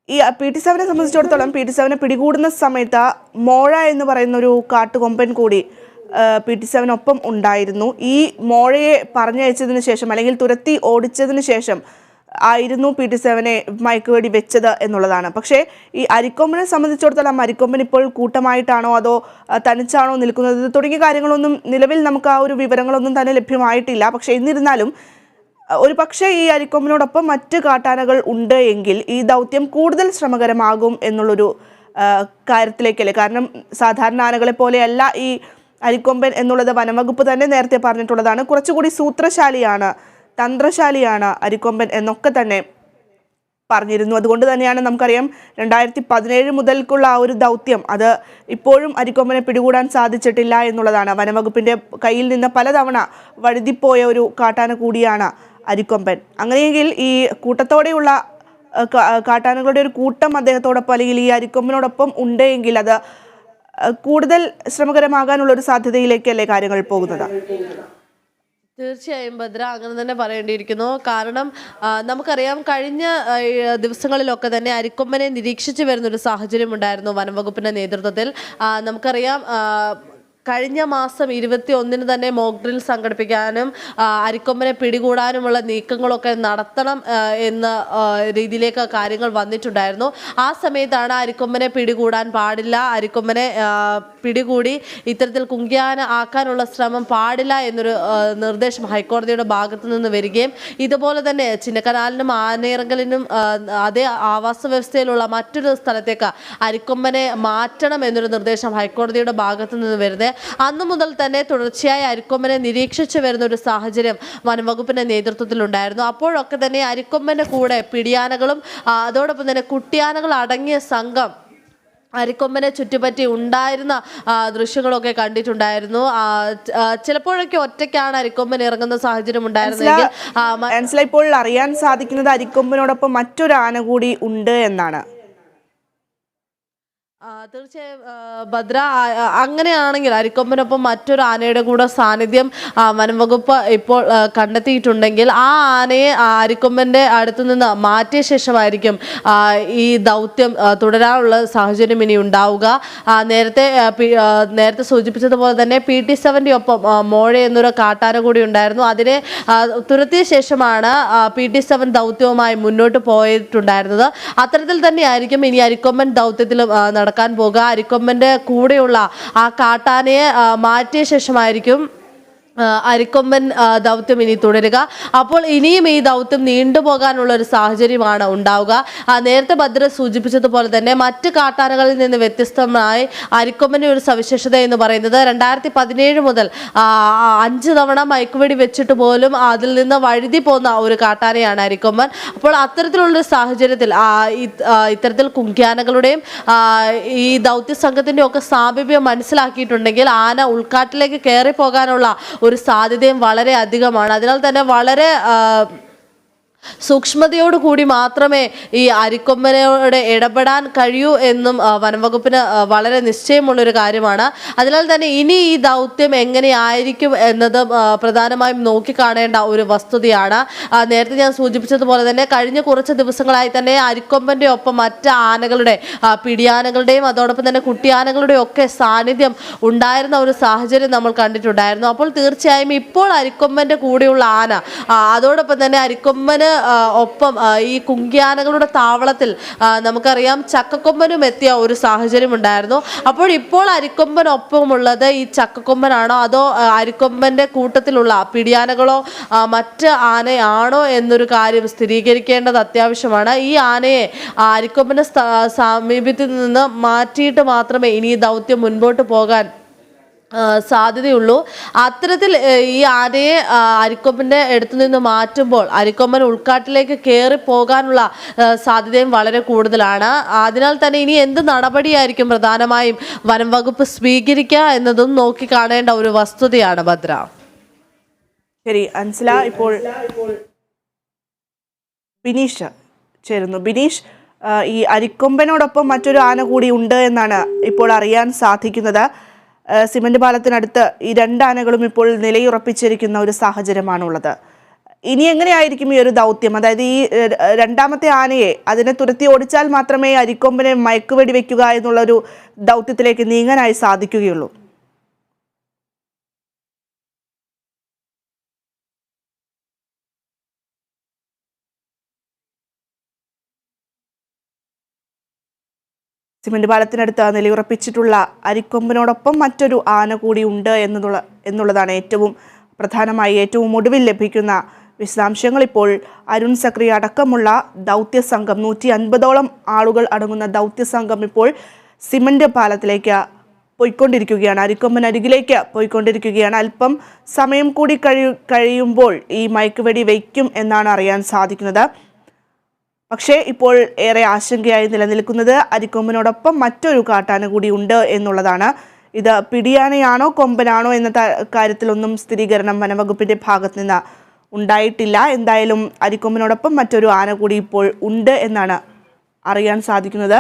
ഈ PT-7 സംബന്ധിച്ചിടത്തോളം PT-7 പിടികൂടുന്ന സമയത്ത് മോഴ എന്ന് പറയുന്ന ഒരു കാട്ടുകൊമ്പൻ കൂടി PT-7 ഉണ്ടായിരുന്നു. ഈ മോഴയെ പറഞ്ഞയച്ചതിന് ശേഷം അല്ലെങ്കിൽ തുരത്തി ഓടിച്ചതിന് ശേഷം ആയിരുന്നു PT7 മയക്കുവെടി വെച്ചത് എന്നുള്ളതാണ്. പക്ഷേ ഈ അരിക്കൊമ്പനെ സംബന്ധിച്ചിടത്തോളം അരിക്കൊമ്പൻ ഇപ്പോൾ കൂട്ടമായിട്ടാണോ അതോ തനിച്ചാണോ നിൽക്കുന്നത് തുടങ്ങിയ കാര്യങ്ങളൊന്നും നിലവിൽ നമുക്ക് ആ ഒരു വിവരങ്ങളൊന്നും തന്നെ ലഭ്യമായിട്ടില്ല. പക്ഷേ എന്നിരുന്നാലും ഒരു പക്ഷേ ഈ അരിക്കൊമ്പനോടൊപ്പം മറ്റ് കാട്ടാനകൾ ഉണ്ട് എങ്കിൽ ഈ ദൗത്യം കൂടുതൽ ശ്രമകരമാകും എന്നുള്ളൊരു കാര്യത്തിലേക്കല്ലേ. കാരണം സാധാരണ ആനകളെ പോലെയല്ല ഈ അരിക്കൊമ്പൻ എന്നുള്ളത് വനംവകുപ്പ് തന്നെ നേരത്തെ പറഞ്ഞിട്ടുള്ളതാണ്. കുറച്ചുകൂടി സൂത്രശാലിയാണ്, തന്ത്രശാലിയാണ് അരിക്കൊമ്പൻ എന്നൊക്കെ തന്നെ പറഞ്ഞിരുന്നു. അതുകൊണ്ട് തന്നെയാണ് നമുക്കറിയാം 2017 മുതൽക്കുള്ള ആ ഒരു ദൗത്യം അത് ഇപ്പോഴും അരിക്കൊമ്പനെ പിടികൂടാൻ സാധിച്ചിട്ടില്ല എന്നുള്ളതാണ്. വനംവകുപ്പിന്റെ കയ്യിൽ നിന്ന് പലതവണ വഴുതിപ്പോയ ഒരു കാട്ടാന കൂടിയാണ് അരിക്കൊമ്പൻ. അങ്ങനെയെങ്കിൽ ഈ കൂട്ടത്തോടെയുള്ള കാട്ടാനകളുടെ ഒരു കൂട്ടം അദ്ദേഹത്തോടൊപ്പം അല്ലെങ്കിൽ ഈ അരിക്കൊമ്പനോടൊപ്പം ഉണ്ടെങ്കിൽ അത് കൂടുതൽ ശ്രമകരമാകാനുള്ള ഒരു സാധ്യതയിലേക്കല്ലേ കാര്യങ്ങൾ പോകുന്നത്? തീർച്ചയായും ഭദ്ര, അങ്ങനെ തന്നെ പറയേണ്ടിയിരിക്കുന്നു. കാരണം നമുക്കറിയാം കഴിഞ്ഞ ദിവസങ്ങളിലൊക്കെ തന്നെ അരിക്കൊമ്പനെ നിരീക്ഷിച്ചു വരുന്നൊരു സാഹചര്യം ഉണ്ടായിരുന്നു വനംവകുപ്പിന്റെ നേതൃത്വത്തിൽ. നമുക്കറിയാം കഴിഞ്ഞ മാസം 21-ന് തന്നെ മോക്ക് ഡ്രിൽ സംഘടിപ്പിക്കാനും അരിക്കൊമ്പനെ പിടികൂടാനുമുള്ള നീക്കങ്ങളൊക്കെ നടത്തണം എന്ന രീതിയിലേക്ക് കാര്യങ്ങൾ വന്നിട്ടുണ്ടായിരുന്നു. ആ സമയത്താണ് അരിക്കൊമ്പനെ പിടികൂടാൻ പാടില്ല, അരിക്കൊമ്പനെ പിടികൂടി ഇത്തരത്തിൽ കുങ്കിയാന ആക്കാനുള്ള ശ്രമം പാടില്ല എന്നൊരു നിർദ്ദേശം ഹൈക്കോടതിയുടെ ഭാഗത്തു നിന്ന് വരികയും ഇതുപോലെ തന്നെ ചിന്നക്കനാലിനും ആനയിറങ്കലിനും അതേ ആവാസ വ്യവസ്ഥയിലുള്ള മറ്റൊരു സ്ഥലത്തേക്ക് അരിക്കൊമ്പനെ മാറ്റണം എന്നൊരു നിർദ്ദേശം ഹൈക്കോടതിയുടെ ഭാഗത്തു നിന്ന് വരുന്നത്. അന്നു മുതൽ തന്നെ തുടർച്ചയായി അരിക്കൊമ്പനെ നിരീക്ഷിച്ചു വരുന്ന ഒരു സാഹചര്യം വനംവകുപ്പിന്റെ നേതൃത്വത്തിലുണ്ടായിരുന്നു. അപ്പോഴൊക്കെ തന്നെ അരിക്കൊമ്പന്റെ കൂടെ പിടിയാനകളും അതോടൊപ്പം തന്നെ കുട്ടിയാനകൾ അടങ്ങിയ സംഘം അരിക്കൊമ്പനെ ചുറ്റിപ്പറ്റി ഉണ്ടായിരുന്ന ദൃശ്യങ്ങളൊക്കെ കണ്ടിട്ടുണ്ടായിരുന്നു. ചിലപ്പോഴൊക്കെ ഒറ്റയ്ക്കാണ് അരിക്കൊമ്പൻ ഇറങ്ങുന്ന സാഹചര്യം ഉണ്ടായിരുന്നെങ്കിൽ ഇപ്പോൾ അറിയാൻ സാധിക്കുന്നത് അരിക്കൊമ്പനോടൊപ്പം മറ്റൊരു ആന കൂടി ഉണ്ട് എന്നാണ്. തീർച്ചയായും ഭദ്ര, അങ്ങനെയാണെങ്കിൽ അരിക്കൊമ്പനൊപ്പം മറ്റൊരു ആനയുടെ കൂടെ സാന്നിധ്യം വനംവകുപ്പ് ഇപ്പോൾ കണ്ടെത്തിയിട്ടുണ്ടെങ്കിൽ ആ ആനയെ അരിക്കൊമ്പന്റെ അടുത്തു നിന്ന് മാറ്റിയ ശേഷമായിരിക്കും ഈ ദൗത്യം തുടരാനുള്ള സാഹചര്യം ഇനി ഉണ്ടാവുക. നേരത്തെ സൂചിപ്പിച്ചതുപോലെ തന്നെ PT7 ഒപ്പം മോഴ എന്നൊരു കാട്ടാന കൂടി ഉണ്ടായിരുന്നു. അതിനെ തുരത്തിയ ശേഷമാണ് PT7 ദൗത്യവുമായി മുന്നോട്ട് പോയിട്ടുണ്ടായിരുന്നത്. അത്തരത്തിൽ തന്നെയായിരിക്കും ഇനി അരിക്കൊമ്പൻ ദൗത്യത്തിലും നടക്കാൻ പോകുക. അരിക്കൊമ്പന്റെ കൂടെയുള്ള ആ കാട്ടാനയെ മാറ്റിയ ശേഷമായിരിക്കും അരിക്കൊമ്പൻ ദൗത്യം ഇനി തുടരുക. അപ്പോൾ ഇനിയും ഈ ദൗത്യം നീണ്ടുപോകാനുള്ള ഒരു സാഹചര്യമാണ് ഉണ്ടാവുക. നേരത്തെ ഭദ്ര സൂചിപ്പിച്ചതുപോലെ തന്നെ മറ്റ് കാട്ടാനകളിൽ നിന്ന് വ്യത്യസ്തമായി അരിക്കൊമ്പന്റെ ഒരു സവിശേഷത എന്ന് പറയുന്നത് 2017 മുതൽ 5 തവണ മയക്കുവെടി വെച്ചിട്ട് പോലും അതിൽ നിന്ന് വഴുതി പോകുന്ന ഒരു കാട്ടാനയാണ് അരിക്കൊമ്പൻ. അപ്പോൾ അത്തരത്തിലുള്ളൊരു സാഹചര്യത്തിൽ ഇത്തരത്തിൽ കുങ്കിയാനകളുടെയും ഈ ദൗത്യ സംഘത്തിന്റെ ഒക്കെ സാമീപ്യം മനസ്സിലാക്കിയിട്ടുണ്ടെങ്കിൽ ആന ഉൾക്കാട്ടിലേക്ക് കയറി പോകാനുള്ള ഒരു സാധ്യതയും വളരെ അധികമാണ്. അതിനാൽ തന്നെ വളരെ സൂക്ഷ്മതയോടുകൂടി മാത്രമേ ഈ അരിക്കൊമ്പനോട് ഇടപെടാൻ കഴിയൂ എന്നും വനംവകുപ്പിന് വളരെ നിശ്ചയമുള്ളൊരു കാര്യമാണ്. അതിനാൽ തന്നെ ഇനി ഈ ദൗത്യം എങ്ങനെയായിരിക്കും എന്നത് പ്രധാനമായും നോക്കിക്കാണേണ്ട ഒരു വസ്തുതയാണ്. നേരത്തെ ഞാൻ സൂചിപ്പിച്ചതുപോലെ തന്നെ കഴിഞ്ഞ കുറച്ച് ദിവസങ്ങളായി തന്നെ അരിക്കൊമ്പന്റെ ഒപ്പം മറ്റ് ആനകളുടെ പിടിയാനകളുടെയും അതോടൊപ്പം തന്നെ കുട്ടിയാനകളുടെയും ഒക്കെ സാന്നിധ്യം ഉണ്ടായിരുന്ന ഒരു സാഹചര്യം നമ്മൾ കണ്ടിട്ടുണ്ടായിരുന്നു. അപ്പോൾ തീർച്ചയായും ഇപ്പോൾ അരിക്കൊമ്പന്റെ കൂടെയുള്ള ആന അതോടൊപ്പം തന്നെ അരിക്കൊമ്പന് ഒപ്പം ഈ കുങ്കിയാനകളുടെ താവളത്തിൽ നമുക്കറിയാം ചക്കക്കൊമ്പനും എത്തിയ ഒരു സാഹചര്യം ഉണ്ടായിരുന്നു. അപ്പോൾ ഇപ്പോൾ അരിക്കൊമ്പനൊപ്പമുള്ളത് ഈ ചക്കക്കൊമ്പനാണോ അതോ അരിക്കൊമ്പന്റെ കൂട്ടത്തിലുള്ള പിടിയാനകളോ മറ്റ് ആനയാണോ എന്നൊരു കാര്യം സ്ഥിരീകരിക്കേണ്ടത് അത്യാവശ്യമാണ്. ഈ ആനയെ അരിക്കൊമ്പന്റെ സമീപത്തിൽ നിന്ന് മാറ്റിയിട്ട് മാത്രമേ ഇനി ഈ ദൗത്യം മുൻപോട്ട് പോകാൻ സാധ്യതയുള്ളൂ. അത്തരത്തിൽ ഈ ആനയെ അരിക്കൊമ്പന്റെ അടുത്തു നിന്ന് മാറ്റുമ്പോൾ അരിക്കൊമ്പൻ ഉൾക്കാട്ടിലേക്ക് കയറി പോകാനുള്ള സാധ്യതയും വളരെ കൂടുതലാണ്. അതിനാൽ തന്നെ ഇനി എന്ത് നടപടിയായിരിക്കും പ്രധാനമായും വനം വകുപ്പ് സ്വീകരിക്കുക എന്നതും നോക്കി കാണേണ്ട ഒരു വസ്തുതയാണ് ഭദ്ര. ശരി അൻസില, ഇപ്പോൾ ബിനീഷ് ചേരുന്നു. ബിനീഷ്, ഈ അരിക്കൊമ്പനോടൊപ്പം മറ്റൊരു ആന കൂടി ഉണ്ട് എന്നാണ് ഇപ്പോൾ അറിയാൻ സാധിക്കുന്നത്. സിമന്റ് പാലത്തിനടുത്ത് ഈ 2 ആനകളും ഇപ്പോൾ നിലയുറപ്പിച്ചിരിക്കുന്ന ഒരു സാഹചര്യമാണുള്ളത്. ഇനി എങ്ങനെയായിരിക്കും ഈ ഒരു ദൗത്യം? അതായത് ഈ 2ാമത്തെ ആനയെ അതിനെ തുരത്തി ഓടിച്ചാൽ മാത്രമേ അരിക്കൊമ്പനെ മയക്കുവെടി വെക്കുക എന്നുള്ള ഒരു ദൗത്യത്തിലേക്ക് നീങ്ങാനായി സാധിക്കുകയുള്ളൂ. സിമന്റ് പാലത്തിനടുത്ത് നിലയുറപ്പിച്ചിട്ടുള്ള അരിക്കൊമ്പനോടൊപ്പം മറ്റൊരു ആന കൂടി ഉണ്ട് എന്നുള്ളതാണ് ഏറ്റവും പ്രധാനമായി ഏറ്റവും ഒടുവിൽ ലഭിക്കുന്ന വിശദാംശങ്ങൾ. ഇപ്പോൾ അരുൺ സക്രി അടക്കമുള്ള ദൗത്യസംഘം 150ഓളം ആളുകൾ അടങ്ങുന്ന ദൗത്യസംഘം ഇപ്പോൾ സിമന്റ് പാലത്തിലേക്ക് പോയിക്കൊണ്ടിരിക്കുകയാണ്. അരിക്കൊമ്പൻ അരികിലേക്ക് പോയിക്കൊണ്ടിരിക്കുകയാണ്. അല്പം സമയം കൂടി കഴിയുമ്പോൾ ഈ മയക്കുവെടി വയ്ക്കും എന്നാണ് അറിയാൻ സാധിക്കുന്നത്. പക്ഷേ ഇപ്പോൾ ഏറെ ആശങ്കയായി നിലനിൽക്കുന്നത് അരിക്കൊമ്പനോടൊപ്പം മറ്റൊരു കാട്ടാന കൂടി ഉണ്ട് എന്നുള്ളതാണ്. ഇത് പിടിയാനയാണോ കൊമ്പനാണോ എന്ന കാര്യത്തിലൊന്നും സ്ഥിരീകരണം വനംവകുപ്പിന്റെ ഭാഗത്ത് നിന്ന് ഉണ്ടായിട്ടില്ല. എന്തായാലും അരിക്കൊമ്പനോടൊപ്പം മറ്റൊരു ആന കൂടി ഇപ്പോൾ ഉണ്ട് എന്നാണ് അറിയാൻ സാധിക്കുന്നത്.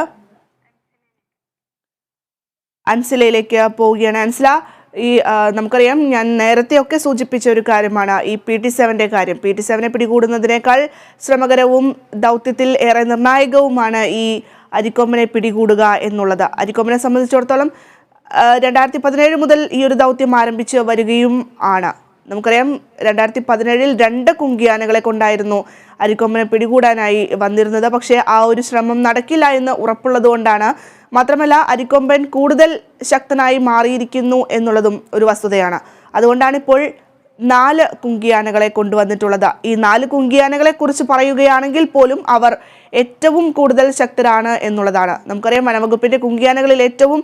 അൻസിലയിലേക്ക് പോവുകയാണ്. അൻസില, നമുക്കറിയാം, ഞാൻ നേരത്തെയൊക്കെ സൂചിപ്പിച്ച ഒരു കാര്യമാണ് ഈ PT7 കാര്യം. PT7 പിടികൂടുന്നതിനേക്കാൾ ശ്രമകരവും ദൗത്യത്തിൽ ഏറെ നിർണായകവുമാണ് ഈ അരിക്കൊമ്പനെ പിടികൂടുക എന്നുള്ളത്. അരിക്കൊമ്പനെ സംബന്ധിച്ചിടത്തോളം 2017 മുതൽ ഈ ഒരു ദൗത്യം ആരംഭിച്ച് വരികയും ആണ്. നമുക്കറിയാം 2017 2 കുങ്കിയാനകളെ കൊണ്ടായിരുന്നു അരിക്കൊമ്പനെ പിടികൂടാനായി വന്നിരുന്നത്. പക്ഷേ ആ ഒരു ശ്രമം നടക്കില്ല എന്ന് ഉറപ്പുള്ളത് കൊണ്ടാണ്. മാത്രമല്ല അരിക്കൊമ്പൻ കൂടുതൽ ശക്തനായി മാറിയിരിക്കുന്നു എന്നുള്ളതും ഒരു വസ്തുതയാണ്. അതുകൊണ്ടാണ് ഇപ്പോൾ 4 കുങ്കിയാനകളെ കൊണ്ടുവന്നിട്ടുള്ളത്. ഈ 4 കുങ്കിയാനകളെ കുറിച്ച് പറയുകയാണെങ്കിൽ പോലും അവർ ഏറ്റവും കൂടുതൽ ശക്തരാണ് എന്നുള്ളതാണ്. നമുക്കറിയാം വനംവകുപ്പിന്റെ കുങ്കിയാനകളിൽ ഏറ്റവും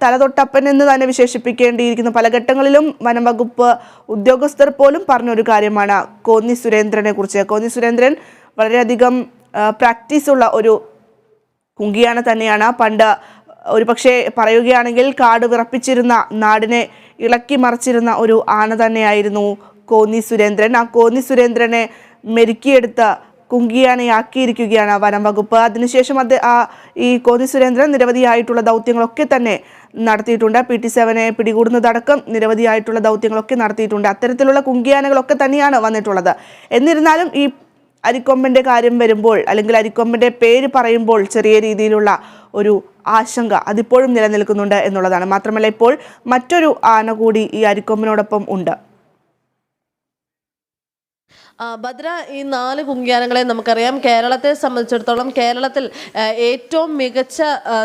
തലതൊട്ടപ്പൻ എന്ന് തന്നെ വിശേഷിപ്പിക്കേണ്ടിയിരിക്കുന്നു. പല ഘട്ടങ്ങളിലും വനംവകുപ്പ് ഉദ്യോഗസ്ഥർ പോലും പറഞ്ഞൊരു കാര്യമാണ് കോന്നി സുരേന്ദ്രനെ കുറിച്ച്. കോന്നി സുരേന്ദ്രൻ വളരെയധികം പ്രാക്ടീസ് ഉള്ള ഒരു കുങ്കിയാന തന്നെയാണ്. പണ്ട് ഒരുപക്ഷെ പറയുകയാണെങ്കിൽ കാട് വിറപ്പിച്ചിരുന്ന, നാടിനെ ഇളക്കി മറിച്ചിരുന്ന ഒരു ആന തന്നെയായിരുന്നു കോന്നി സുരേന്ദ്രൻ. ആ കോന്നി സുരേന്ദ്രനെ മെരുക്കിയെടുത്ത കുങ്കിയാനയാക്കിയിരിക്കുകയാണ് വനം വകുപ്പ്. അതിനുശേഷം ഈ കോന്നി സുരേന്ദ്രൻ നിരവധിയായിട്ടുള്ള ദൗത്യങ്ങളൊക്കെ തന്നെ നടത്തിയിട്ടുണ്ട്. PT7 പിടികൂടുന്നതടക്കം നിരവധിയായിട്ടുള്ള ദൗത്യങ്ങളൊക്കെ നടത്തിയിട്ടുണ്ട്. അത്തരത്തിലുള്ള കുങ്കിയാനകളൊക്കെ തന്നെയാണ് വന്നിട്ടുള്ളത്. എന്നിരുന്നാലും ഈ അരിക്കൊമ്പന്റെ കാര്യം വരുമ്പോൾ, അല്ലെങ്കിൽ അരിക്കൊമ്പന്റെ പേര് പറയുമ്പോൾ ചെറിയ രീതിയിലുള്ള ഒരു ആശങ്ക അതിപ്പോഴും നിലനിൽക്കുന്നുണ്ട് എന്നുള്ളതാണ്. മാത്രമല്ല ഇപ്പോൾ മറ്റൊരു ആന കൂടി ഈ അരിക്കൊമ്പനോടൊപ്പം ഉണ്ട്. ഭദ്ര, ഈ 4 കുങ്കിയാനങ്ങളെ നമുക്കറിയാം. കേരളത്തെ സംബന്ധിച്ചിടത്തോളം കേരളത്തിൽ ഏറ്റവും മികച്ച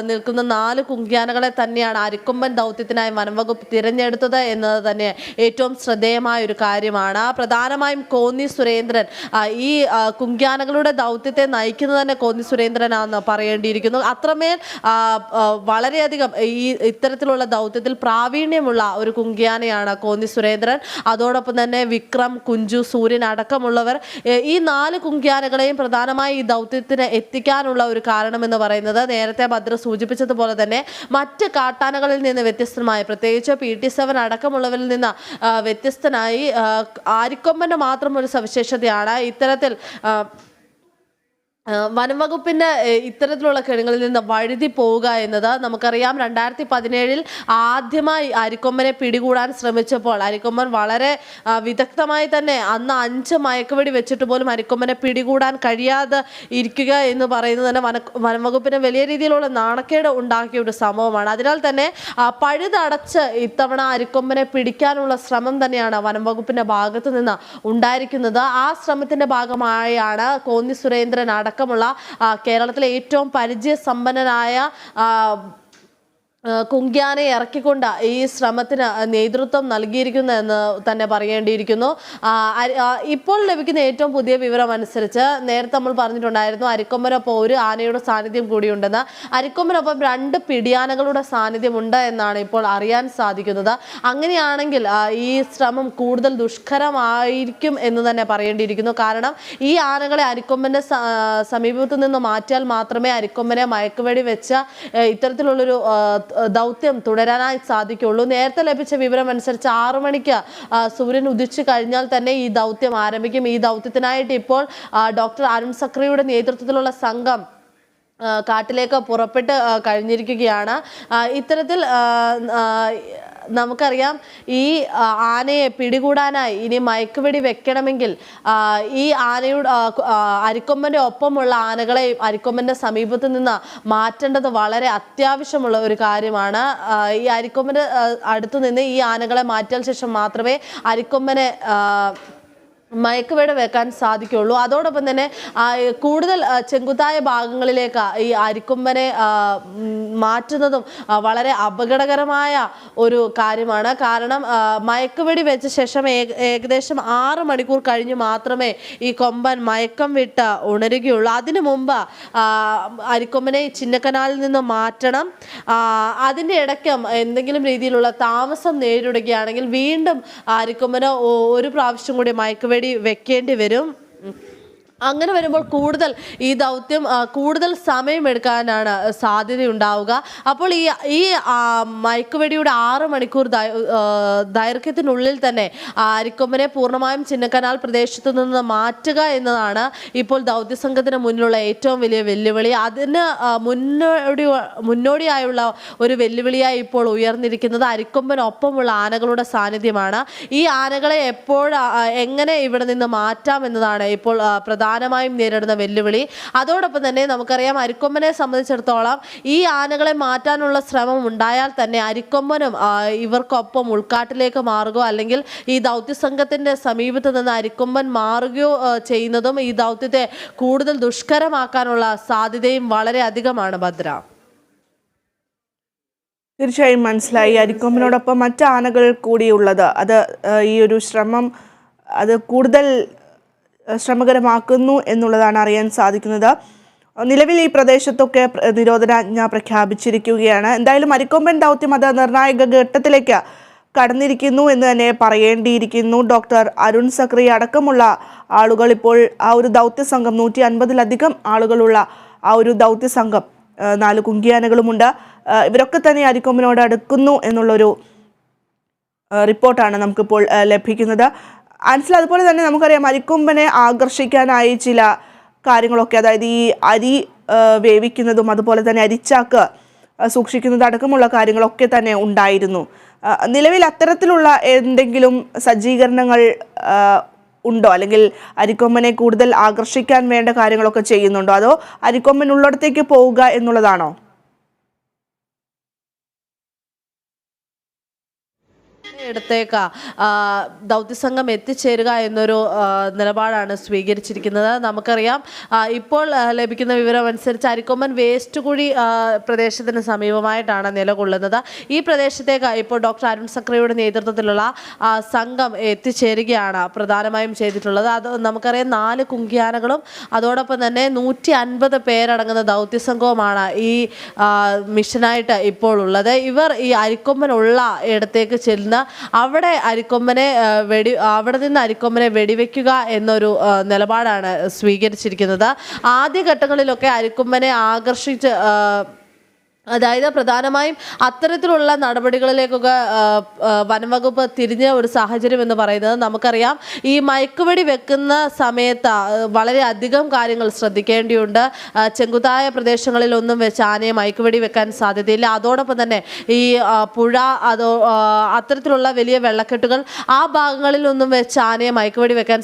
നിൽക്കുന്ന 4 കുങ്കിയാനകളെ തന്നെയാണ് അരിക്കൊമ്പൻ ദൗത്യത്തിനായി വനംവകുപ്പ് തിരഞ്ഞെടുത്തത് എന്നത് തന്നെ ഏറ്റവും ശ്രദ്ധേയമായ ഒരു കാര്യമാണ്. പ്രധാനമായും കോന്നി സുരേന്ദ്രൻ, ഈ കുങ്കിയാനകളുടെ ദൗത്യത്തെ നയിക്കുന്നത് തന്നെ കോന്നി സുരേന്ദ്രനാണെന്ന് പറയേണ്ടിയിരിക്കുന്നു. അത്രമേൽ വളരെയധികം ഇത്തരത്തിലുള്ള ദൗത്യത്തിൽ പ്രാവീണ്യമുള്ള ഒരു കുങ്കിയാനയാണ് കോന്നി സുരേന്ദ്രൻ. അതോടൊപ്പം തന്നെ വിക്രം, കുഞ്ചു, സൂര്യൻ അടക്കം ഉള്ളവർ ഈ 4 കുങ്കിയാനകളെയും പ്രധാനമായി ഈ ദൗത്യത്തിന് എത്തിക്കാനുള്ള ഒരു കാരണമെന്ന് പറയുന്നത് നേരത്തെ ഭദ്ര സൂചിപ്പിച്ചതുപോലെ തന്നെ മറ്റ് കാട്ടാനകളിൽ നിന്ന് വ്യത്യസ്തമായി, പ്രത്യേകിച്ച് PT7 അടക്കമുള്ളവരിൽ നിന്ന് വ്യത്യസ്തനായി ആരിക്കൊമ്പന്റെ മാത്രം ഒരു സവിശേഷതയാണ് ഇത്തരത്തിൽ വനംവകുപ്പിന്റെ ഇത്തരത്തിലുള്ള കെണികളിൽ നിന്ന് വഴുതി പോവുക എന്നത്. നമുക്കറിയാം 2017 ആദ്യമായി അരിക്കൊമ്പനെ പിടികൂടാൻ ശ്രമിച്ചപ്പോൾ അരിക്കൊമ്പൻ വളരെ വിദഗ്ധമായി തന്നെ അന്ന് 5 മയക്കുവെടി വെച്ചിട്ട് പോലും അരിക്കൊമ്പനെ പിടികൂടാൻ കഴിയാതെ ഇരിക്കുക എന്ന് പറയുന്നത് തന്നെ വനംവകുപ്പിന് വലിയ രീതിയിലുള്ള നാണക്കേട് ഉണ്ടാക്കിയ ഒരു സംഭവമാണ്. അതിനാൽ തന്നെ പഴുതടച്ച് ഇത്തവണ അരിക്കൊമ്പനെ പിടിക്കാനുള്ള ശ്രമം തന്നെയാണ് വനംവകുപ്പിന്റെ ഭാഗത്ത് നിന്ന് ഉണ്ടായിരിക്കുന്നത്. ആ ശ്രമത്തിന്റെ ഭാഗമായാണ് കോന്നി സുരേന്ദ്രൻ അടക്കമുള്ള കേരളത്തിലെ ഏറ്റവും പരിചയസമ്പന്നനായ കുങ്കിയാനെ ഇറക്കിക്കൊണ്ട് ഈ ശ്രമത്തിന് നേതൃത്വം നൽകിയിരിക്കുന്നു എന്ന് തന്നെ പറയേണ്ടിയിരിക്കുന്നു. ഇപ്പോൾ ലഭിക്കുന്ന ഏറ്റവും പുതിയ വിവരം അനുസരിച്ച് നേരത്തെ നമ്മൾ പറഞ്ഞിട്ടുണ്ടായിരുന്നു അരിക്കൊമ്പനൊപ്പം ഒരു ആനയുടെ സാന്നിധ്യം കൂടിയുണ്ടെന്ന്. അരിക്കൊമ്പനൊപ്പം 2 പിടിയാനകളുടെ സാന്നിധ്യമുണ്ട് എന്നാണ് ഇപ്പോൾ അറിയാൻ സാധിക്കുന്നത്. അങ്ങനെയാണെങ്കിൽ ഈ ശ്രമം കൂടുതൽ ദുഷ്കരമായിരിക്കും എന്ന് തന്നെ പറയേണ്ടിയിരിക്കുന്നു. കാരണം ഈ ആനകളെ അരിക്കൊമ്പന്റെ സമീപത്തു നിന്ന് മാറ്റിയാൽ മാത്രമേ അരിക്കൊമ്പനെ മയക്കുവെടി വെച്ച ഇത്തരത്തിലുള്ളൊരു ദൗത്യം തുടരാനായി സാധിക്കുള്ളൂ. നേരത്തെ ലഭിച്ച വിവരം അനുസരിച്ച് 6 മണിക്ക് സൂര്യൻ ഉദിച്ചു കഴിഞ്ഞാൽ തന്നെ ഈ ദൗത്യം ആരംഭിക്കും. ഈ ദൗത്യത്തിനായിട്ട് ഇപ്പോൾ ഡോക്ടർ അരുൺ സക്രിയുടെ നേതൃത്വത്തിലുള്ള സംഘം കാട്ടിലേക്ക് പുറപ്പെട്ട് കഴിഞ്ഞിരിക്കുകയാണ്. ഇത്തരത്തിൽ നമുക്കറിയാം ഈ ആനയെ പിടികൂടാനായി ഇനി മയക്കുവെടി വെക്കണമെങ്കിൽ ഈ ആനയുടെ അരിക്കൊമ്പന്റെ ഒപ്പമുള്ള ആനകളെ അരിക്കൊമ്പന്റെ സമീപത്ത് നിന്ന് മാറ്റേണ്ടത് വളരെ അത്യാവശ്യമുള്ള ഒരു കാര്യമാണ്. ഈ അരിക്കൊമ്പന്റെ അടുത്തു നിന്ന് ഈ ആനകളെ മാറ്റിയ ശേഷം മാത്രമേ അരിക്കൊമ്പനെ മയക്കുവെടി വെക്കാൻ സാധിക്കുകയുള്ളൂ. അതോടൊപ്പം തന്നെ കൂടുതൽ ചെങ്കുത്തായ ഭാഗങ്ങളിലേക്ക് ഈ അരിക്കൊമ്പനെ മാറ്റുന്നതും വളരെ അപകടകരമായ ഒരു കാര്യമാണ്. കാരണം മയക്കുവെടി വെച്ച ശേഷം ഏകദേശം 6 മണിക്കൂർ കഴിഞ്ഞ് മാത്രമേ ഈ കൊമ്പൻ മയക്കം വിട്ട് ഉണരുകയുള്ളൂ. അതിനു മുമ്പ് അരിക്കൊമ്പനെ ചിന്നക്കനാലിൽ നിന്ന് മാറ്റണം. അതിൻ്റെ ഇടയ്ക്കും എന്തെങ്കിലും രീതിയിലുള്ള താമസം നേരിടുകയാണെങ്കിൽ വീണ്ടും അരിക്കൊമ്പന് ഒരു പ്രാവശ്യം കൂടി മയക്കുവെടി വെക്കേണ്ടി വരും. അങ്ങനെ വരുമ്പോൾ കൂടുതൽ ഈ ദൗത്യം കൂടുതൽ സമയമെടുക്കാനാണ് സാധ്യതയുണ്ടാവുക. അപ്പോൾ ഈ മയക്കുവെടിയുടെ 6 മണിക്കൂർ ദൈർഘ്യത്തിനുള്ളിൽ തന്നെ അരിക്കൊമ്പനെ പൂർണ്ണമായും ചിന്നക്കനാൽ പ്രദേശത്തു നിന്ന് മാറ്റുക എന്നതാണ് ഇപ്പോൾ ദൗത്യസംഘത്തിന് മുന്നിലുള്ള ഏറ്റവും വലിയ വെല്ലുവിളി. അതിന് മുന്നോടിയായുള്ള ഒരു വെല്ലുവിളിയായി ഇപ്പോൾ ഉയർന്നിരിക്കുന്നത് അരിക്കൊമ്പനൊപ്പമുള്ള ആനകളുടെ സാന്നിധ്യമാണ്. ഈ ആനകളെ എങ്ങനെ ഇവിടെ നിന്ന് മാറ്റാം എന്നതാണ് ഇപ്പോൾ പ്രധാനമായും നേരിടുന്ന വെല്ലുവിളി. അതോടൊപ്പം തന്നെ നമുക്കറിയാം അരിക്കൊമ്പനെ സംബന്ധിച്ചിടത്തോളം ഈ ആനകളെ മാറ്റാനുള്ള ശ്രമം ഉണ്ടായാൽ തന്നെ അരിക്കൊമ്പനും ഇവർക്കൊപ്പം ഉൾക്കാട്ടിലേക്ക് മാറുകയോ അല്ലെങ്കിൽ ഈ ദൗത്യസംഘത്തിന്റെ സമീപത്ത് നിന്ന് അരിക്കൊമ്പൻ മാറുകയോ ചെയ്യുന്നതും ഈ ദൗത്യത്തെ കൂടുതൽ ദുഷ്കരമാക്കാനുള്ള സാധ്യതയും വളരെ അധികമാണ്. ഭദ്ര, തീർച്ചയായും മനസ്സിലായി. അരിക്കൊമ്പനോടൊപ്പം മറ്റ് ആനകൾ കൂടിയുള്ളത് അത് ഈ ഒരു ശ്രമം അത് കൂടുതൽ ശ്രമകരമാക്കുന്നു എന്നുള്ളതാണ് അറിയാൻ സാധിക്കുന്നത്. നിലവിൽ ഈ പ്രദേശത്തൊക്കെ നിരോധനാജ്ഞ പ്രഖ്യാപിച്ചിരിക്കുകയാണ്. എന്തായാലും അരിക്കൊമ്പൻ ദൗത്യം അത് നിർണായക ഘട്ടത്തിലേക്ക് കടന്നിരിക്കുന്നു എന്ന് തന്നെ പറയേണ്ടിയിരിക്കുന്നു. ഡോക്ടർ അരുൺ സക്രി അടക്കമുള്ള ആളുകൾ ഇപ്പോൾ ആ ഒരു ദൗത്യസംഘം 150-ലധികം ആളുകളുള്ള ആ ഒരു ദൗത്യസംഘം 4 കുങ്കിയാനകളുമുണ്ട്. ഇവരൊക്കെ തന്നെ അരിക്കൊമ്പനോട് അടുക്കുന്നു എന്നുള്ളൊരു റിപ്പോർട്ടാണ് നമുക്കിപ്പോൾ ലഭിക്കുന്നത്. ആൻസിൽ, അതുപോലെ തന്നെ നമുക്കറിയാം അരിക്കൊമ്പനെ ആകർഷിക്കാനായി ചില കാര്യങ്ങളൊക്കെ, അതായത് ഈ അരി വേവിക്കുന്നതും അതുപോലെ തന്നെ അരിച്ചാക്ക് സൂക്ഷിക്കുന്നത് അടക്കമുള്ള കാര്യങ്ങളൊക്കെ തന്നെ ഉണ്ടായിരുന്നു. നിലവിൽ അത്തരത്തിലുള്ള എന്തെങ്കിലും സജ്ജീകരണങ്ങൾ ഉണ്ടോ? അല്ലെങ്കിൽ അരിക്കൊമ്പനെ കൂടുതൽ ആകർഷിക്കാൻ വേണ്ട കാര്യങ്ങളൊക്കെ ചെയ്യുന്നുണ്ടോ? അതോ അരിക്കൊമ്പൻ ഉള്ളിടത്തേക്ക് പോവുക എന്നുള്ളതാണോ? ഇടത്തേക്ക് ദൗത്യസംഘം എത്തിച്ചേരുക എന്നൊരു നിലപാടാണ് സ്വീകരിച്ചിരിക്കുന്നത്. നമുക്കറിയാം ഇപ്പോൾ ലഭിക്കുന്ന വിവരം അനുസരിച്ച് അരിക്കൊമ്പൻ വേസ്റ്റ് കുഴി പ്രദേശത്തിന് സമീപമായിട്ടാണ് നിലകൊള്ളുന്നത്. ഈ പ്രദേശത്തേക്ക് ഇപ്പോൾ ഡോക്ടർ അരുൺ സക്രിയുടെ നേതൃത്വത്തിലുള്ള സംഘം എത്തിച്ചേരുകയാണ് പ്രധാനമായും ചെയ്തിട്ടുള്ളത്. അത് നമുക്കറിയാം 4 കുങ്കിയാനകളും അതോടൊപ്പം തന്നെ 150 പേരടങ്ങുന്ന ദൗത്യസംഘവുമാണ് ഈ മിഷനായിട്ട് ഇപ്പോൾ ഉള്ളത്. ഇവർ ഈ അരിക്കൊമ്പനുള്ള ഇടത്തേക്ക് ചെല്ലുന്ന അവിടെ നിന്ന് അരിക്കൊമ്പനെ വെടിവെക്കുക എന്നൊരു നിലപാടാണ് സ്വീകരിച്ചിരിക്കുന്നത്. ആദ്യഘട്ടങ്ങളിലൊക്കെ അരിക്കൊമ്പനെ ആകർഷിച്ച്, അതായത് പ്രധാനമായും അത്തരത്തിലുള്ള നടപടികളിലേക്കൊക്കെ വനംവകുപ്പ് തിരിഞ്ഞ ഒരു സാഹചര്യം എന്ന് പറയുന്നത് നമുക്കറിയാം. ഈ മയക്കുവെടി വെക്കുന്ന സമയത്ത് വളരെയധികം കാര്യങ്ങൾ ശ്രദ്ധിക്കേണ്ടിയുണ്ട്. ചെങ്കുത്തായ പ്രദേശങ്ങളിലൊന്നും വെച്ച് ആനയെ മയക്കുവെടി വെക്കാൻ സാധ്യതയില്ല. അതോടൊപ്പം തന്നെ ഈ പുഴ അത്തരത്തിലുള്ള വലിയ വെള്ളക്കെട്ടുകൾ ആ ഭാഗങ്ങളിലൊന്നും വെച്ച് ആനയെ മയക്കുവെടി വെക്കാൻ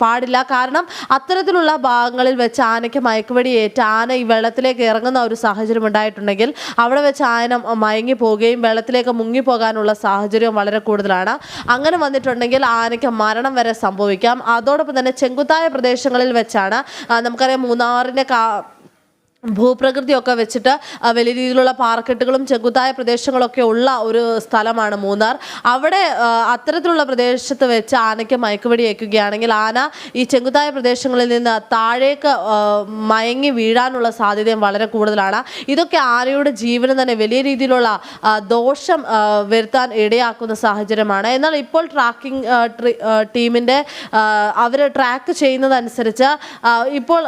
പാടില്ല. കാരണം അത്തരത്തിലുള്ള ഭാഗങ്ങളിൽ വെച്ച് ആനയ്ക്ക് മയക്കുവെടി ഏറ്റ് ആന ഈ വെള്ളത്തിലേക്ക് ഇറങ്ങുന്ന ഒരു സാഹചര്യം ഉണ്ടായിട്ടുണ്ടെങ്കിൽ അവിടെ വെച്ച് ആന മയങ്ങി പോവുകയും വെള്ളത്തിലേക്ക് മുങ്ങിപ്പോകാനുള്ള സാഹചര്യം വളരെ കൂടുതലാണ്. അങ്ങനെ വന്നിട്ടുണ്ടെങ്കിൽ ആനയ്ക്ക് മരണം വരെ സംഭവിക്കാം. അതോടൊപ്പം തന്നെ ചെങ്കുത്തായ പ്രദേശങ്ങളിൽ വെച്ചാണ് നമുക്കറിയാം മൂന്നാറിൻ്റെ ഭൂപ്രകൃതിയൊക്കെ വെച്ചിട്ട് വലിയ രീതിയിലുള്ള പാറക്കെട്ടുകളും ചെങ്കുത്തായ പ്രദേശങ്ങളൊക്കെ ഉള്ള ഒരു സ്ഥലമാണ് മൂന്നാർ. അവിടെ അത്തരത്തിലുള്ള പ്രദേശത്ത് വെച്ച് ആനയ്ക്ക് മയക്കുവെടി ഏൽക്കുകയാണെങ്കിൽ ആന ഈ ചെങ്കുത്തായ പ്രദേശങ്ങളിൽ നിന്ന് താഴേക്ക് മയങ്ങി വീഴാനുള്ള സാധ്യതയും വളരെ കൂടുതലാണ്. ഇതൊക്കെ ആനയുടെ ജീവന് തന്നെ വലിയ രീതിയിലുള്ള ദോഷം വരുത്താൻ ഇടയാക്കുന്ന സാഹചര്യമാണ്. എന്നാൽ ഇപ്പോൾ ട്രാക്കിംഗ് ടീമിൻ്റെ അവർ ട്രാക്ക് ചെയ്യുന്നതനുസരിച്ച് ഇപ്പോൾ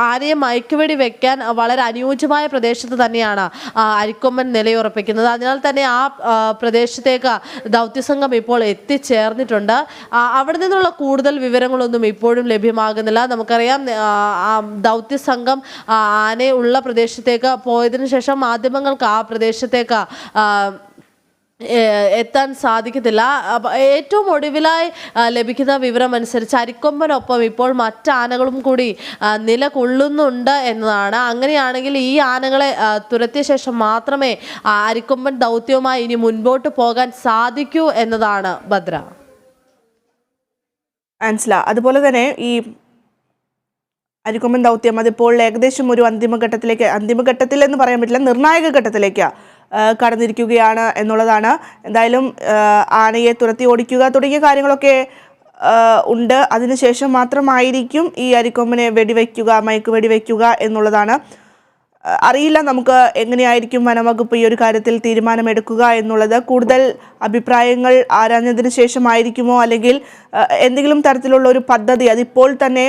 ആനയെ മയക്കുവെടി വെക്കാൻ വളരെ അനുയോജ്യമായ പ്രദേശത്ത് തന്നെയാണ് അരിക്കൊമ്പൻ നിലയുറപ്പിക്കുന്നത്. അതിനാൽ തന്നെ ആ പ്രദേശത്തേക്ക് ദൗത്യസംഘം ഇപ്പോൾ എത്തിച്ചേർന്നിട്ടുണ്ട്. അവിടെ നിന്നുള്ള കൂടുതൽ വിവരങ്ങളൊന്നും ഇപ്പോഴും ലഭ്യമാകുന്നില്ല. നമുക്കറിയാം ദൗത്യസംഘം ആനയെ ഉള്ള പ്രദേശത്തേക്ക് പോയതിനു ശേഷം മാധ്യമങ്ങൾക്ക് ആ പ്രദേശത്തേക്ക് എത്താൻ സാധിക്കത്തില്ല. ഏറ്റവും ഒടുവിലായി ലഭിക്കുന്ന വിവരം അനുസരിച്ച് അരിക്കൊമ്പനൊപ്പം ഇപ്പോൾ മറ്റാനകളും കൂടി നിലകൊള്ളുന്നുണ്ട് എന്നതാണ്. അങ്ങനെയാണെങ്കിൽ ഈ ആനകളെ തുരത്തിയ ശേഷം മാത്രമേ അരിക്കൊമ്പൻ ദൗത്യവുമായി ഇനി മുൻപോട്ട് പോകാൻ സാധിക്കൂ എന്നതാണ് ഭദ്ര. ആൻസില, അതുപോലെ തന്നെ ഈ അരിക്കൊമ്പൻ ദൗത്യം അതിപ്പോൾ ഏകദേശം ഒരു അന്തിമഘട്ടത്തിൽ എന്ന് പറയാൻ പറ്റില്ല, നിർണായക ഘട്ടത്തിലേക്ക് കടന്നിരിക്കുകയാണ് എന്നുള്ളതാണ്. എന്തായാലും ആനയെ തുരത്തി ഓടിക്കുക തുടങ്ങിയ കാര്യങ്ങളൊക്കെ ഉണ്ട്. അതിനുശേഷം മാത്രമായിരിക്കും ഈ അരിക്കൊമ്പനെ മയക്കുവെടി വയ്ക്കുക എന്നുള്ളതാണ്. അറിയില്ല നമുക്ക് എങ്ങനെയായിരിക്കും വനംവകുപ്പ് ഈ ഒരു കാര്യത്തിൽ തീരുമാനമെടുക്കുക എന്നുള്ളത്. കൂടുതൽ അഭിപ്രായങ്ങൾ ആരാഞ്ഞതിന് ശേഷമായിരിക്കുമോ, അല്ലെങ്കിൽ എന്തെങ്കിലും തരത്തിലുള്ള ഒരു പദ്ധതി അതിപ്പോൾ തന്നെ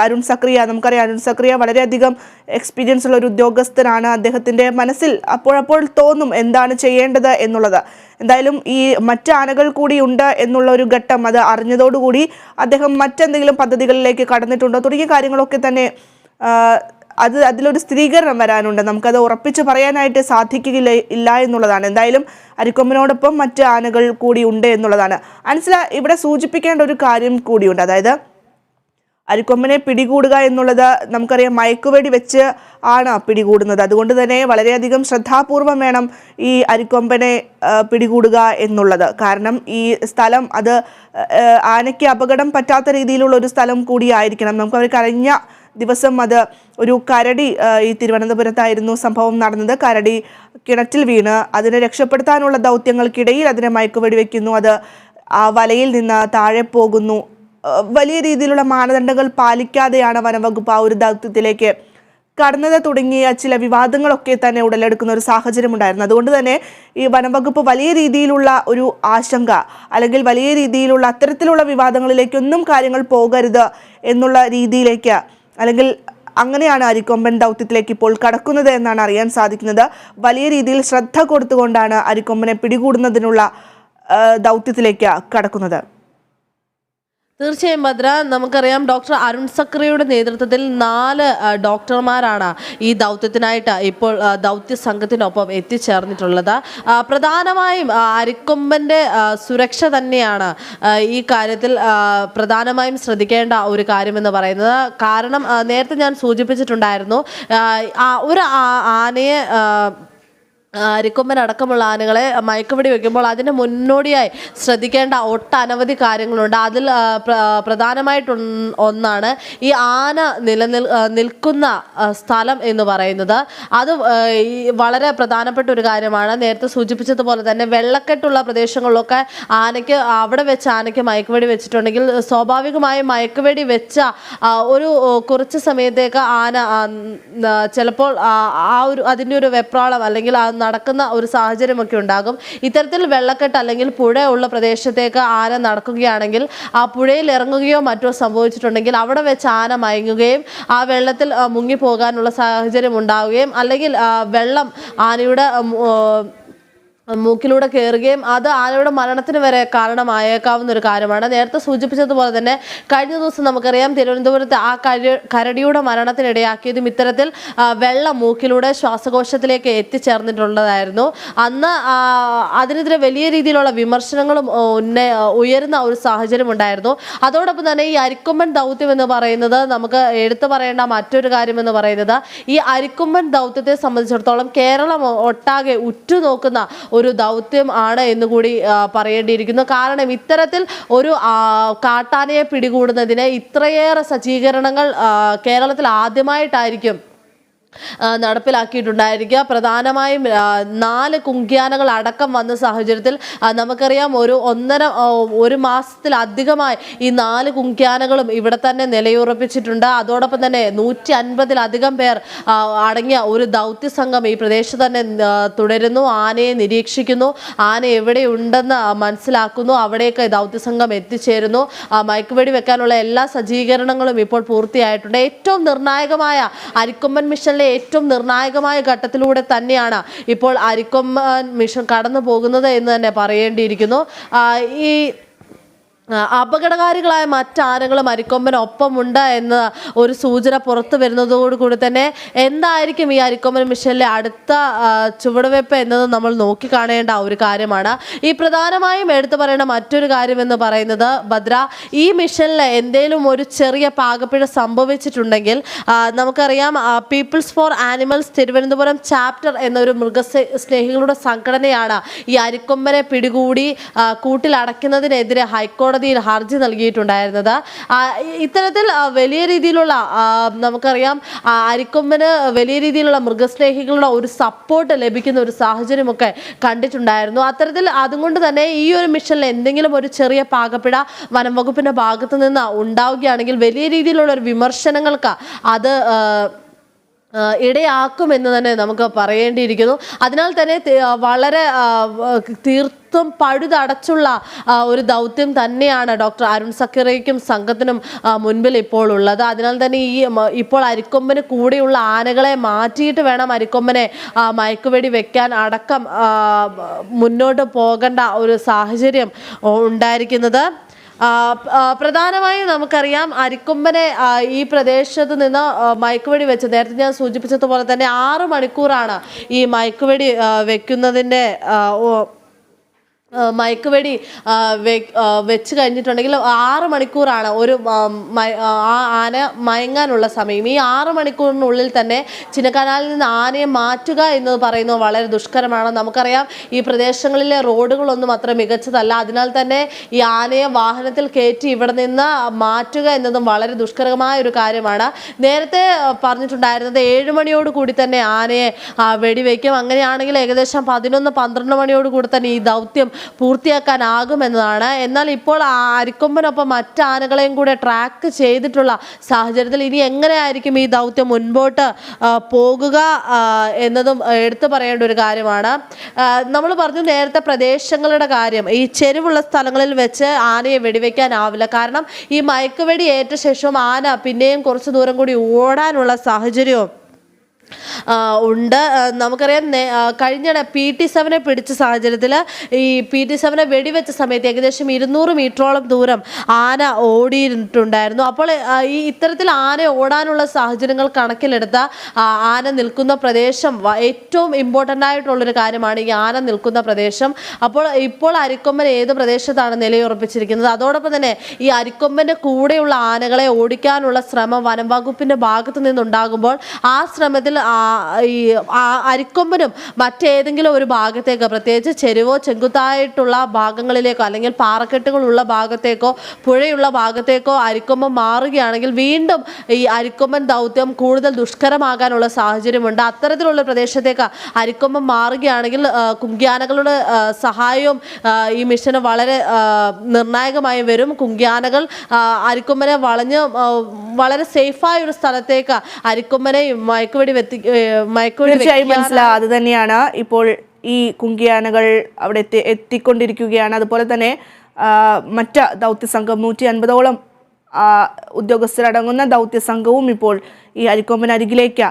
അരുൺ സക്രിയ, നമുക്കറിയാം അരുൺ സക്രിയ വളരെയധികം എക്സ്പീരിയൻസ് ഉള്ള ഒരു ഉദ്യോഗസ്ഥനാണ്. അദ്ദേഹത്തിൻ്റെ മനസ്സിൽ അപ്പോൾ തോന്നും എന്താണ് ചെയ്യേണ്ടത് എന്നുള്ളത്. എന്തായാലും ഈ മറ്റ് ആനകൾ കൂടി ഉണ്ട് എന്നുള്ള ഒരു ഘട്ടം അത് അറിഞ്ഞതോടുകൂടി അദ്ദേഹം മറ്റെന്തെങ്കിലും പദ്ധതികളിലേക്ക് കടന്നിട്ടുണ്ടോ തുടങ്ങിയ കാര്യങ്ങളൊക്കെ തന്നെ അതിലൊരു സ്ഥിരീകരണം വരാനുണ്ട്. നമുക്കത് ഉറപ്പിച്ച് പറയാനായിട്ട് സാധിക്കില്ല എന്നുള്ളതാണ്. എന്തായാലും അരിക്കൊമ്പനോടൊപ്പം മറ്റ് ആനകൾ കൂടി ഉണ്ട് എന്നുള്ളതാണ്. അൻസില, ഇവിടെ സൂചിപ്പിക്കേണ്ട ഒരു കാര്യം കൂടിയുണ്ട്. അതായത് അരിക്കൊമ്പനെ പിടികൂടുക എന്നുള്ളത് നമുക്കറിയാം മയക്കുവെടി വെച്ച് ആണ് പിടികൂടുന്നത്. അതുകൊണ്ട് തന്നെ വളരെയധികം ശ്രദ്ധാപൂർവം വേണം ഈ അരിക്കൊമ്പനെ പിടികൂടുക എന്നുള്ളത്. കാരണം ഈ സ്ഥലം അത് ആനയ്ക്ക് അപകടം പറ്റാത്ത രീതിയിലുള്ള ഒരു സ്ഥലം കൂടിയായിരിക്കണം. നമുക്ക് കഴിഞ്ഞ ദിവസം അത് ഒരു കരടി ഈ തിരുവനന്തപുരത്തായിരുന്നു സംഭവം നടന്നത്. കരടി കിണറ്റിൽ വീണ് അതിനെ രക്ഷപ്പെടുത്താനുള്ള ദൗത്യങ്ങൾക്കിടയിൽ അതിനെ മയക്കുവെടി വയ്ക്കുന്നു. അത് ആ വലയിൽ നിന്ന് താഴെ പോകുന്നു. വലിയ രീതിയിലുള്ള മാനദണ്ഡങ്ങൾ പാലിക്കാതെയാണ് വനംവകുപ്പ് ആ ഒരു ദൗത്യത്തിലേക്ക് കടന്നത് തുടങ്ങിയ ചില വിവാദങ്ങളൊക്കെ തന്നെ ഉടലെടുക്കുന്ന ഒരു സാഹചര്യം ഉണ്ടായിരുന്നു. അതുകൊണ്ട് തന്നെ ഈ വനംവകുപ്പ് വലിയ രീതിയിലുള്ള ഒരു ആശങ്ക, അല്ലെങ്കിൽ വലിയ രീതിയിലുള്ള അത്തരത്തിലുള്ള വിവാദങ്ങളിലേക്കൊന്നും കാര്യങ്ങൾ പോകരുത് എന്നുള്ള രീതിയിലേക്ക്, അല്ലെങ്കിൽ അങ്ങനെയാണ് അരിക്കൊമ്പൻ ദൗത്യത്തിലേക്ക് ഇപ്പോൾ കടക്കുന്നത് എന്നാണ് അറിയാൻ സാധിക്കുന്നത്. വലിയ രീതിയിൽ ശ്രദ്ധ കൊടുത്തുകൊണ്ടാണ് അരിക്കൊമ്പനെ പിടികൂടുന്നതിനുള്ള ദൗത്യത്തിലേക്ക് കടക്കുന്നത്. തീർച്ചയായും ഭദ്ര, നമുക്കറിയാം ഡോക്ടർ അരുൺ സക്രിയയുടെ നേതൃത്വത്തിൽ 4 ഡോക്ടർമാരാണ് ഈ ദൗത്യത്തിനായിട്ട് ഇപ്പോൾ ദൗത്യ സംഘത്തിനൊപ്പം എത്തിച്ചേർന്നിട്ടുള്ളത്. പ്രധാനമായും അരിക്കൊമ്പൻ്റെ സുരക്ഷ തന്നെയാണ് ഈ കാര്യത്തിൽ പ്രധാനമായും ശ്രദ്ധിക്കേണ്ട ഒരു കാര്യമെന്ന് പറയുന്നത്. കാരണം നേരത്തെ ഞാൻ സൂചിപ്പിച്ചിട്ടുണ്ടായിരുന്നു, ഒരു ആനയെ അരിക്കൊമ്പൻ അടക്കമുള്ള ആനകളെ മയക്കുവെടി വെക്കുമ്പോൾ അതിന് മുന്നോടിയായി ശ്രദ്ധിക്കേണ്ട ഒട്ടനവധി കാര്യങ്ങളുണ്ട്. അതിൽ ഒന്നാണ് ഈ ആന നിൽക്കുന്ന സ്ഥലം എന്ന് പറയുന്നത്. അത് വളരെ പ്രധാനപ്പെട്ട ഒരു കാര്യമാണ്. നേരത്തെ സൂചിപ്പിച്ചതുപോലെ തന്നെ വെള്ളക്കെട്ടുള്ള പ്രദേശങ്ങളിലൊക്കെ അവിടെ വെച്ച് ആനയ്ക്ക് മയക്കുവെടി വെച്ചിട്ടുണ്ടെങ്കിൽ സ്വാഭാവികമായും മയക്കുവെടി വെച്ച ഒരു കുറച്ച് സമയത്തേക്ക് ആന ചിലപ്പോൾ അതിൻ്റെ ഒരു വെപ്രാളം അല്ലെങ്കിൽ നടക്കുന്ന ഒരു സാഹചര്യമൊക്കെ ഉണ്ടാകും. ഇത്തരത്തിൽ വെള്ളക്കെട്ട് അല്ലെങ്കിൽ പുഴ ഉള്ള പ്രദേശത്തേക്ക് ആന നടക്കുകയാണെങ്കിൽ ആ പുഴയിൽ ഇറങ്ങുകയോ മറ്റോ സംഭവിച്ചിട്ടുണ്ടെങ്കിൽ അവിടെ വെച്ച് ആന മയങ്ങുകയും ആ വെള്ളത്തിൽ മുങ്ങിപ്പോകാനുള്ള സാഹചര്യം ഉണ്ടാവുകയും, അല്ലെങ്കിൽ വെള്ളം ആനയുടെ മൂക്കിലൂടെ കയറുകയും അത് ആനയുടെ മരണത്തിന് വരെ കാരണമായേക്കാവുന്ന ഒരു കാര്യമാണ്. നേരത്തെ സൂചിപ്പിച്ചതുപോലെ തന്നെ കഴിഞ്ഞ ദിവസം നമുക്കറിയാം തിരുവനന്തപുരത്ത് ആ കരടിയുടെ മരണത്തിനിടയാക്കിയതും ഇത്തരത്തിൽ വെള്ളം മൂക്കിലൂടെ ശ്വാസകോശത്തിലേക്ക് എത്തിച്ചേർന്നിട്ടുള്ളതായിരുന്നു. അന്ന് അതിനെതിരെ വലിയ രീതിയിലുള്ള വിമർശനങ്ങളും ഉയരുന്ന ഒരു സാഹചര്യം ഉണ്ടായിരുന്നു. അതോടൊപ്പം തന്നെ ഈ അരിക്കൊമ്പൻ ദൗത്യം എന്ന് പറയുന്നത് നമുക്ക് എടുത്തു പറയേണ്ട മറ്റൊരു കാര്യം എന്ന് പറയുന്നത്, ഈ അരിക്കൊമ്പൻ ദൗത്യത്തെ സംബന്ധിച്ചിടത്തോളം കേരളം ഒട്ടാകെ ഉറ്റുനോക്കുന്ന ഒരു ദൗത്യം ആണ് എന്നുകൂടി പറയേണ്ടിയിരിക്കുന്നു. കാരണം ഇത്തരത്തിൽ ഒരു കാട്ടാനയെ പിടികൂടുന്നതിന് ഇത്രയേറെ സജ്ജീകരണങ്ങൾ കേരളത്തിൽ ആദ്യമായിട്ടായിരിക്കും നടപ്പിലാക്കിയിട്ടുണ്ടായിരിക്കുക. പ്രധാനമായും 4 കുങ്കിയാനകൾ അടക്കം വന്ന സാഹചര്യത്തിൽ നമുക്കറിയാം ഒരു മാസത്തിലധികമായി ഈ 4 കുങ്കിയാനകളും ഇവിടെ തന്നെ നിലയുറപ്പിച്ചിട്ടുണ്ട്. അതോടൊപ്പം തന്നെ 150-ലധികം പേർ അടങ്ങിയ ഒരു ദൗത്യ സംഘം ഈ പ്രദേശത്ത് തന്നെ തുടരുന്നു. ആനയെ നിരീക്ഷിക്കുന്നു, ആന എവിടെയുണ്ടെന്ന് മനസ്സിലാക്കുന്നു, അവിടേക്ക് ദൗത്യ സംഘം എത്തിച്ചേരുന്നു. മയക്കുവെടി വെക്കാനുള്ള എല്ലാ സജ്ജീകരണങ്ങളും ഇപ്പോൾ പൂർത്തിയായിട്ടുണ്ട്. ഏറ്റവും നിർണായകമായ അരിക്കൊമ്പൻ മിഷനിലെ ഏറ്റവും നിർണായകമായ ഘട്ടത്തിലൂടെ തന്നെയാണ് ഇപ്പോൾ അരിക്കൊമ്പൻ മിഷൻ കടന്നു പോകുന്നത് എന്ന് തന്നെ പറയേണ്ടിയിരിക്കുന്നു. ഈ അപകടകാരികളായ മറ്റാനകളും അരിക്കൊമ്പനൊപ്പമുണ്ട് എന്ന ഒരു സൂചന പുറത്തു വരുന്നതോടുകൂടി തന്നെ എന്തായിരിക്കും ഈ അരിക്കൊമ്പൻ മിഷനിലെ അടുത്ത ചുവടുവെപ്പ് എന്നത് നമ്മൾ നോക്കിക്കാണേണ്ട ഒരു കാര്യമാണ്. ഈ പ്രധാനമായും എടുത്തു പറയേണ്ട മറ്റൊരു കാര്യം എന്ന് പറയുന്നത്, ഭദ്ര, ഈ മിഷനിൽ എന്തെങ്കിലും ഒരു ചെറിയ പാകപ്പിഴ സംഭവിച്ചിട്ടുണ്ടെങ്കിൽ നമുക്കറിയാം Peoples for Animals Thiruvananthapuram chapter എന്നൊരു മൃഗസ്നേഹികളുടെ സംഘടനയാണ് ഈ അരിക്കൊമ്പനെ പിടികൂടി കൂട്ടിലടയ്ക്കുന്നതിനെതിരെ ഹൈക്കോടതി കോടതിയിൽ ഹർജി നൽകിയിട്ടുണ്ടായിരുന്നത്. ഇത്തരത്തിൽ വലിയ രീതിയിലുള്ള നമുക്കറിയാം അരിക്കൊമ്പന് വലിയ രീതിയിലുള്ള മൃഗസ്നേഹികളുടെ ഒരു സപ്പോർട്ട് ലഭിക്കുന്ന ഒരു സാഹചര്യമൊക്കെ കണ്ടിട്ടുണ്ടായിരുന്നു. അത്തരത്തിൽ അതുകൊണ്ട് തന്നെ ഈ ഒരു മിഷനിൽ എന്തെങ്കിലും ഒരു ചെറിയ പാകപ്പിഴ വനം വകുപ്പിന്റെ ഭാഗത്ത് നിന്ന് ഉണ്ടാവുകയാണെങ്കിൽ വലിയ രീതിയിലുള്ള ഒരു വിമർശനങ്ങൾക്ക് അത് ഇടയാക്കുമെന്ന് തന്നെ നമുക്ക് പറയേണ്ടിയിരിക്കുന്നു. അതിനാൽ തന്നെ വളരെ തീർത്തും പഴുതടച്ചുള്ള ഒരു ദൗത്യം തന്നെയാണ് ഡോക്ടർ അരുൺ സക്കീറയ്ക്കും സംഘത്തിനും മുൻപിൽ ഇപ്പോൾ ഉള്ളത്. അതിനാൽ തന്നെ ഇപ്പോൾ അരിക്കൊമ്പന് കൂടെയുള്ള ആനകളെ മാറ്റിയിട്ട് വേണം അരിക്കൊമ്പനെ മയക്കുവെടി വെക്കാൻ അടക്കം മുന്നോട്ട് പോകേണ്ട ഒരു സാഹചര്യം ഉണ്ടായിരിക്കുന്നത്. പ്രധാനമായും നമുക്കറിയാം അരിക്കൊമ്പനെ ഈ പ്രദേശത്ത് നിന്ന് മയക്കുവെടി വെച്ച് നേരത്തെ ഞാൻ സൂചിപ്പിച്ചതുപോലെ തന്നെ 6 മണിക്കൂറാണ് ഈ മയക്കുവെടി വെക്കുന്നതിൻ്റെ മയക്കുവെടി വെച്ച് കഴിഞ്ഞിട്ടുണ്ടെങ്കിൽ 6 മണിക്കൂറാണ് ഒരു ആന മയങ്ങാനുള്ള സമയം. ഈ 6 മണിക്കൂറിനുള്ളിൽ തന്നെ ചിന്നക്കനാലിൽ നിന്ന് ആനയെ മാറ്റുക എന്ന് പറയുന്നത് വളരെ ദുഷ്കരമാണ്. നമുക്കറിയാം ഈ പ്രദേശങ്ങളിലെ റോഡുകളൊന്നും അത്ര മികച്ചതല്ല. അതിനാൽ തന്നെ ഈ ആനയെ വാഹനത്തിൽ കയറ്റി ഇവിടെ നിന്ന് മാറ്റുക എന്നതും വളരെ ദുഷ്കരമായ ഒരു കാര്യമാണ്. നേരത്തെ പറഞ്ഞിട്ടുണ്ടായിരുന്നത് 7 മണിയോട് കൂടി തന്നെ ആനയെ വെടിവെക്കും. അങ്ങനെയാണെങ്കിൽ ഏകദേശം 11-12 മണിയോട് കൂടി തന്നെ ഈ ദൗത്യം പൂർത്തിയാക്കാനാകുമെന്നതാണ്. എന്നാൽ ഇപ്പോൾ അരിക്കൊമ്പനൊപ്പം മറ്റ് ആനകളെയും കൂടെ ട്രാക്ക് ചെയ്തിട്ടുള്ള സാഹചര്യത്തിൽ ഇനി എങ്ങനെയായിരിക്കും ഈ ദൗത്യം മുൻപോട്ട് പോകുക എന്നതും എടുത്തു പറയേണ്ട ഒരു കാര്യമാണ്. നമ്മൾ പറഞ്ഞു നേരത്തെ പ്രദേശങ്ങളുടെ കാര്യം. ഈ ചെരുവുള്ള സ്ഥലങ്ങളിൽ വെച്ച് ആനയെ വെടിവെക്കാനാവില്ല. കാരണം ഈ മയക്കുവെടി ഏറ്റ ശേഷം ആന പിന്നെയും കുറച്ച് ദൂരം കൂടി ഓടാനുള്ള സാഹചര്യവും ഉണ്ട്. നമുക്കറിയാം കഴിഞ്ഞിടെ PT-7 പിടിച്ച സാഹചര്യത്തിൽ ഈ PT-7 വെടിവെച്ച സമയത്ത് ഏകദേശം 200 മീറ്ററോളം ദൂരം ആന ഓടിയിട്ടുണ്ടായിരുന്നു. അപ്പോൾ ഈ ഇത്തരത്തിൽ ആന ഓടാനുള്ള സാഹചര്യങ്ങൾ കണക്കിലെടുത്ത ആന നിൽക്കുന്ന പ്രദേശം ഏറ്റവും ഇമ്പോർട്ടൻ്റ് ആയിട്ടുള്ളൊരു കാര്യമാണ് ഈ ആന നിൽക്കുന്ന പ്രദേശം. അപ്പോൾ ഇപ്പോൾ അരിക്കൊമ്പൻ ഏത് പ്രദേശത്താണ് നിലയുറപ്പിച്ചിരിക്കുന്നത്? അതോടൊപ്പം തന്നെ ഈ അരിക്കൊമ്പൻ്റെ കൂടെയുള്ള ആനകളെ ഓടിക്കാനുള്ള ശ്രമം വനം വകുപ്പിൻ്റെ ഭാഗത്തു നിന്നുണ്ടാകുമ്പോൾ ആ ശ്രമത്തിൽ ഈ അരിക്കൊമ്പനും മറ്റേതെങ്കിലും ഒരു ഭാഗത്തേക്ക്, പ്രത്യേകിച്ച് ചെരുവോ ചെങ്കുത്തായിട്ടുള്ള ഭാഗങ്ങളിലേക്കോ അല്ലെങ്കിൽ പാറക്കെട്ടുകളുള്ള ഭാഗത്തേക്കോ പുഴയുള്ള ഭാഗത്തേക്കോ അരിക്കൊമ്പൻ മാറുകയാണെങ്കിൽ വീണ്ടും ഈ അരിക്കൊമ്പൻ ദൗത്യം കൂടുതൽ ദുഷ്കരമാകാനുള്ള സാഹചര്യമുണ്ട്. അത്തരത്തിലുള്ള പ്രദേശത്തേക്ക് അരിക്കൊമ്പൻ മാറുകയാണെങ്കിൽ കുങ്കിയാനകളുടെ സഹായവും ഈ മിഷന് വളരെ നിർണായകമായി വരും. കുങ്കിയാനകൾ അരിക്കൊമ്പനെ വളഞ്ഞ് വളരെ സേഫായ ഒരു സ്ഥലത്തേക്ക് അരിക്കൊമ്പനെ മയക്കുവെടി തീർച്ചയായും മനസ്സിലാവും. അത് തന്നെയാണ് ഇപ്പോൾ ഈ കുങ്കിയാനകൾ അവിടെ എത്തിക്കൊണ്ടിരിക്കുകയാണ്. അതുപോലെ തന്നെ മറ്റ് ദൗത്യ സംഘം 150ഓളം ഉദ്യോഗസ്ഥരടങ്ങുന്ന ദൗത്യ സംഘവും ഇപ്പോൾ ഈ അരിക്കൊമ്പൻ അരികിലേക്ക്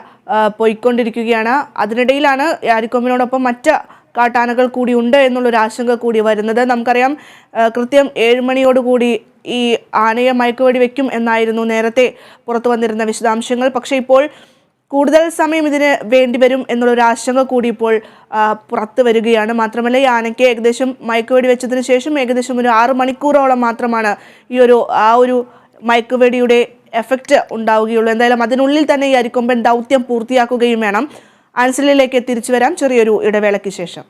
പോയിക്കൊണ്ടിരിക്കുകയാണ്. അതിനിടയിലാണ് അരിക്കൊമ്പനോടൊപ്പം മറ്റ് കാട്ടാനകൾ കൂടി ഉണ്ട് എന്നുള്ളൊരു ആശങ്ക കൂടി വരുന്നത്. നമുക്കറിയാം കൃത്യം 7 മണിയോടുകൂടി ഈ ആനയെ മയക്കുവെടി വെക്കും എന്നായിരുന്നു നേരത്തെ പുറത്തു വന്നിരുന്ന വിശദാംശങ്ങൾ. പക്ഷേ ഇപ്പോൾ കൂടുതൽ സമയം ഇതിന് വേണ്ടിവരും എന്നുള്ളൊരു ആശങ്ക കൂടി ഇപ്പോൾ പുറത്തു വരികയാണ്. മാത്രമല്ല ഈ ആനയ്ക്ക് ഏകദേശം മയക്കുവെടി വെച്ചതിന് ശേഷം ഏകദേശം ഒരു 6 മണിക്കൂറോളം മാത്രമാണ് ഈ ഒരു മയക്കുവെടിയുടെ എഫക്റ്റ് ഉണ്ടാവുകയുള്ളൂ. എന്തായാലും അതിനുള്ളിൽ തന്നെ ഈ അരിക്കൊമ്പൻ ദൗത്യം പൂർത്തിയാക്കുകയും വേണം. ആൻസിലിലേക്ക് തിരിച്ചു വരാം ചെറിയൊരു ഇടവേളയ്ക്ക് ശേഷം.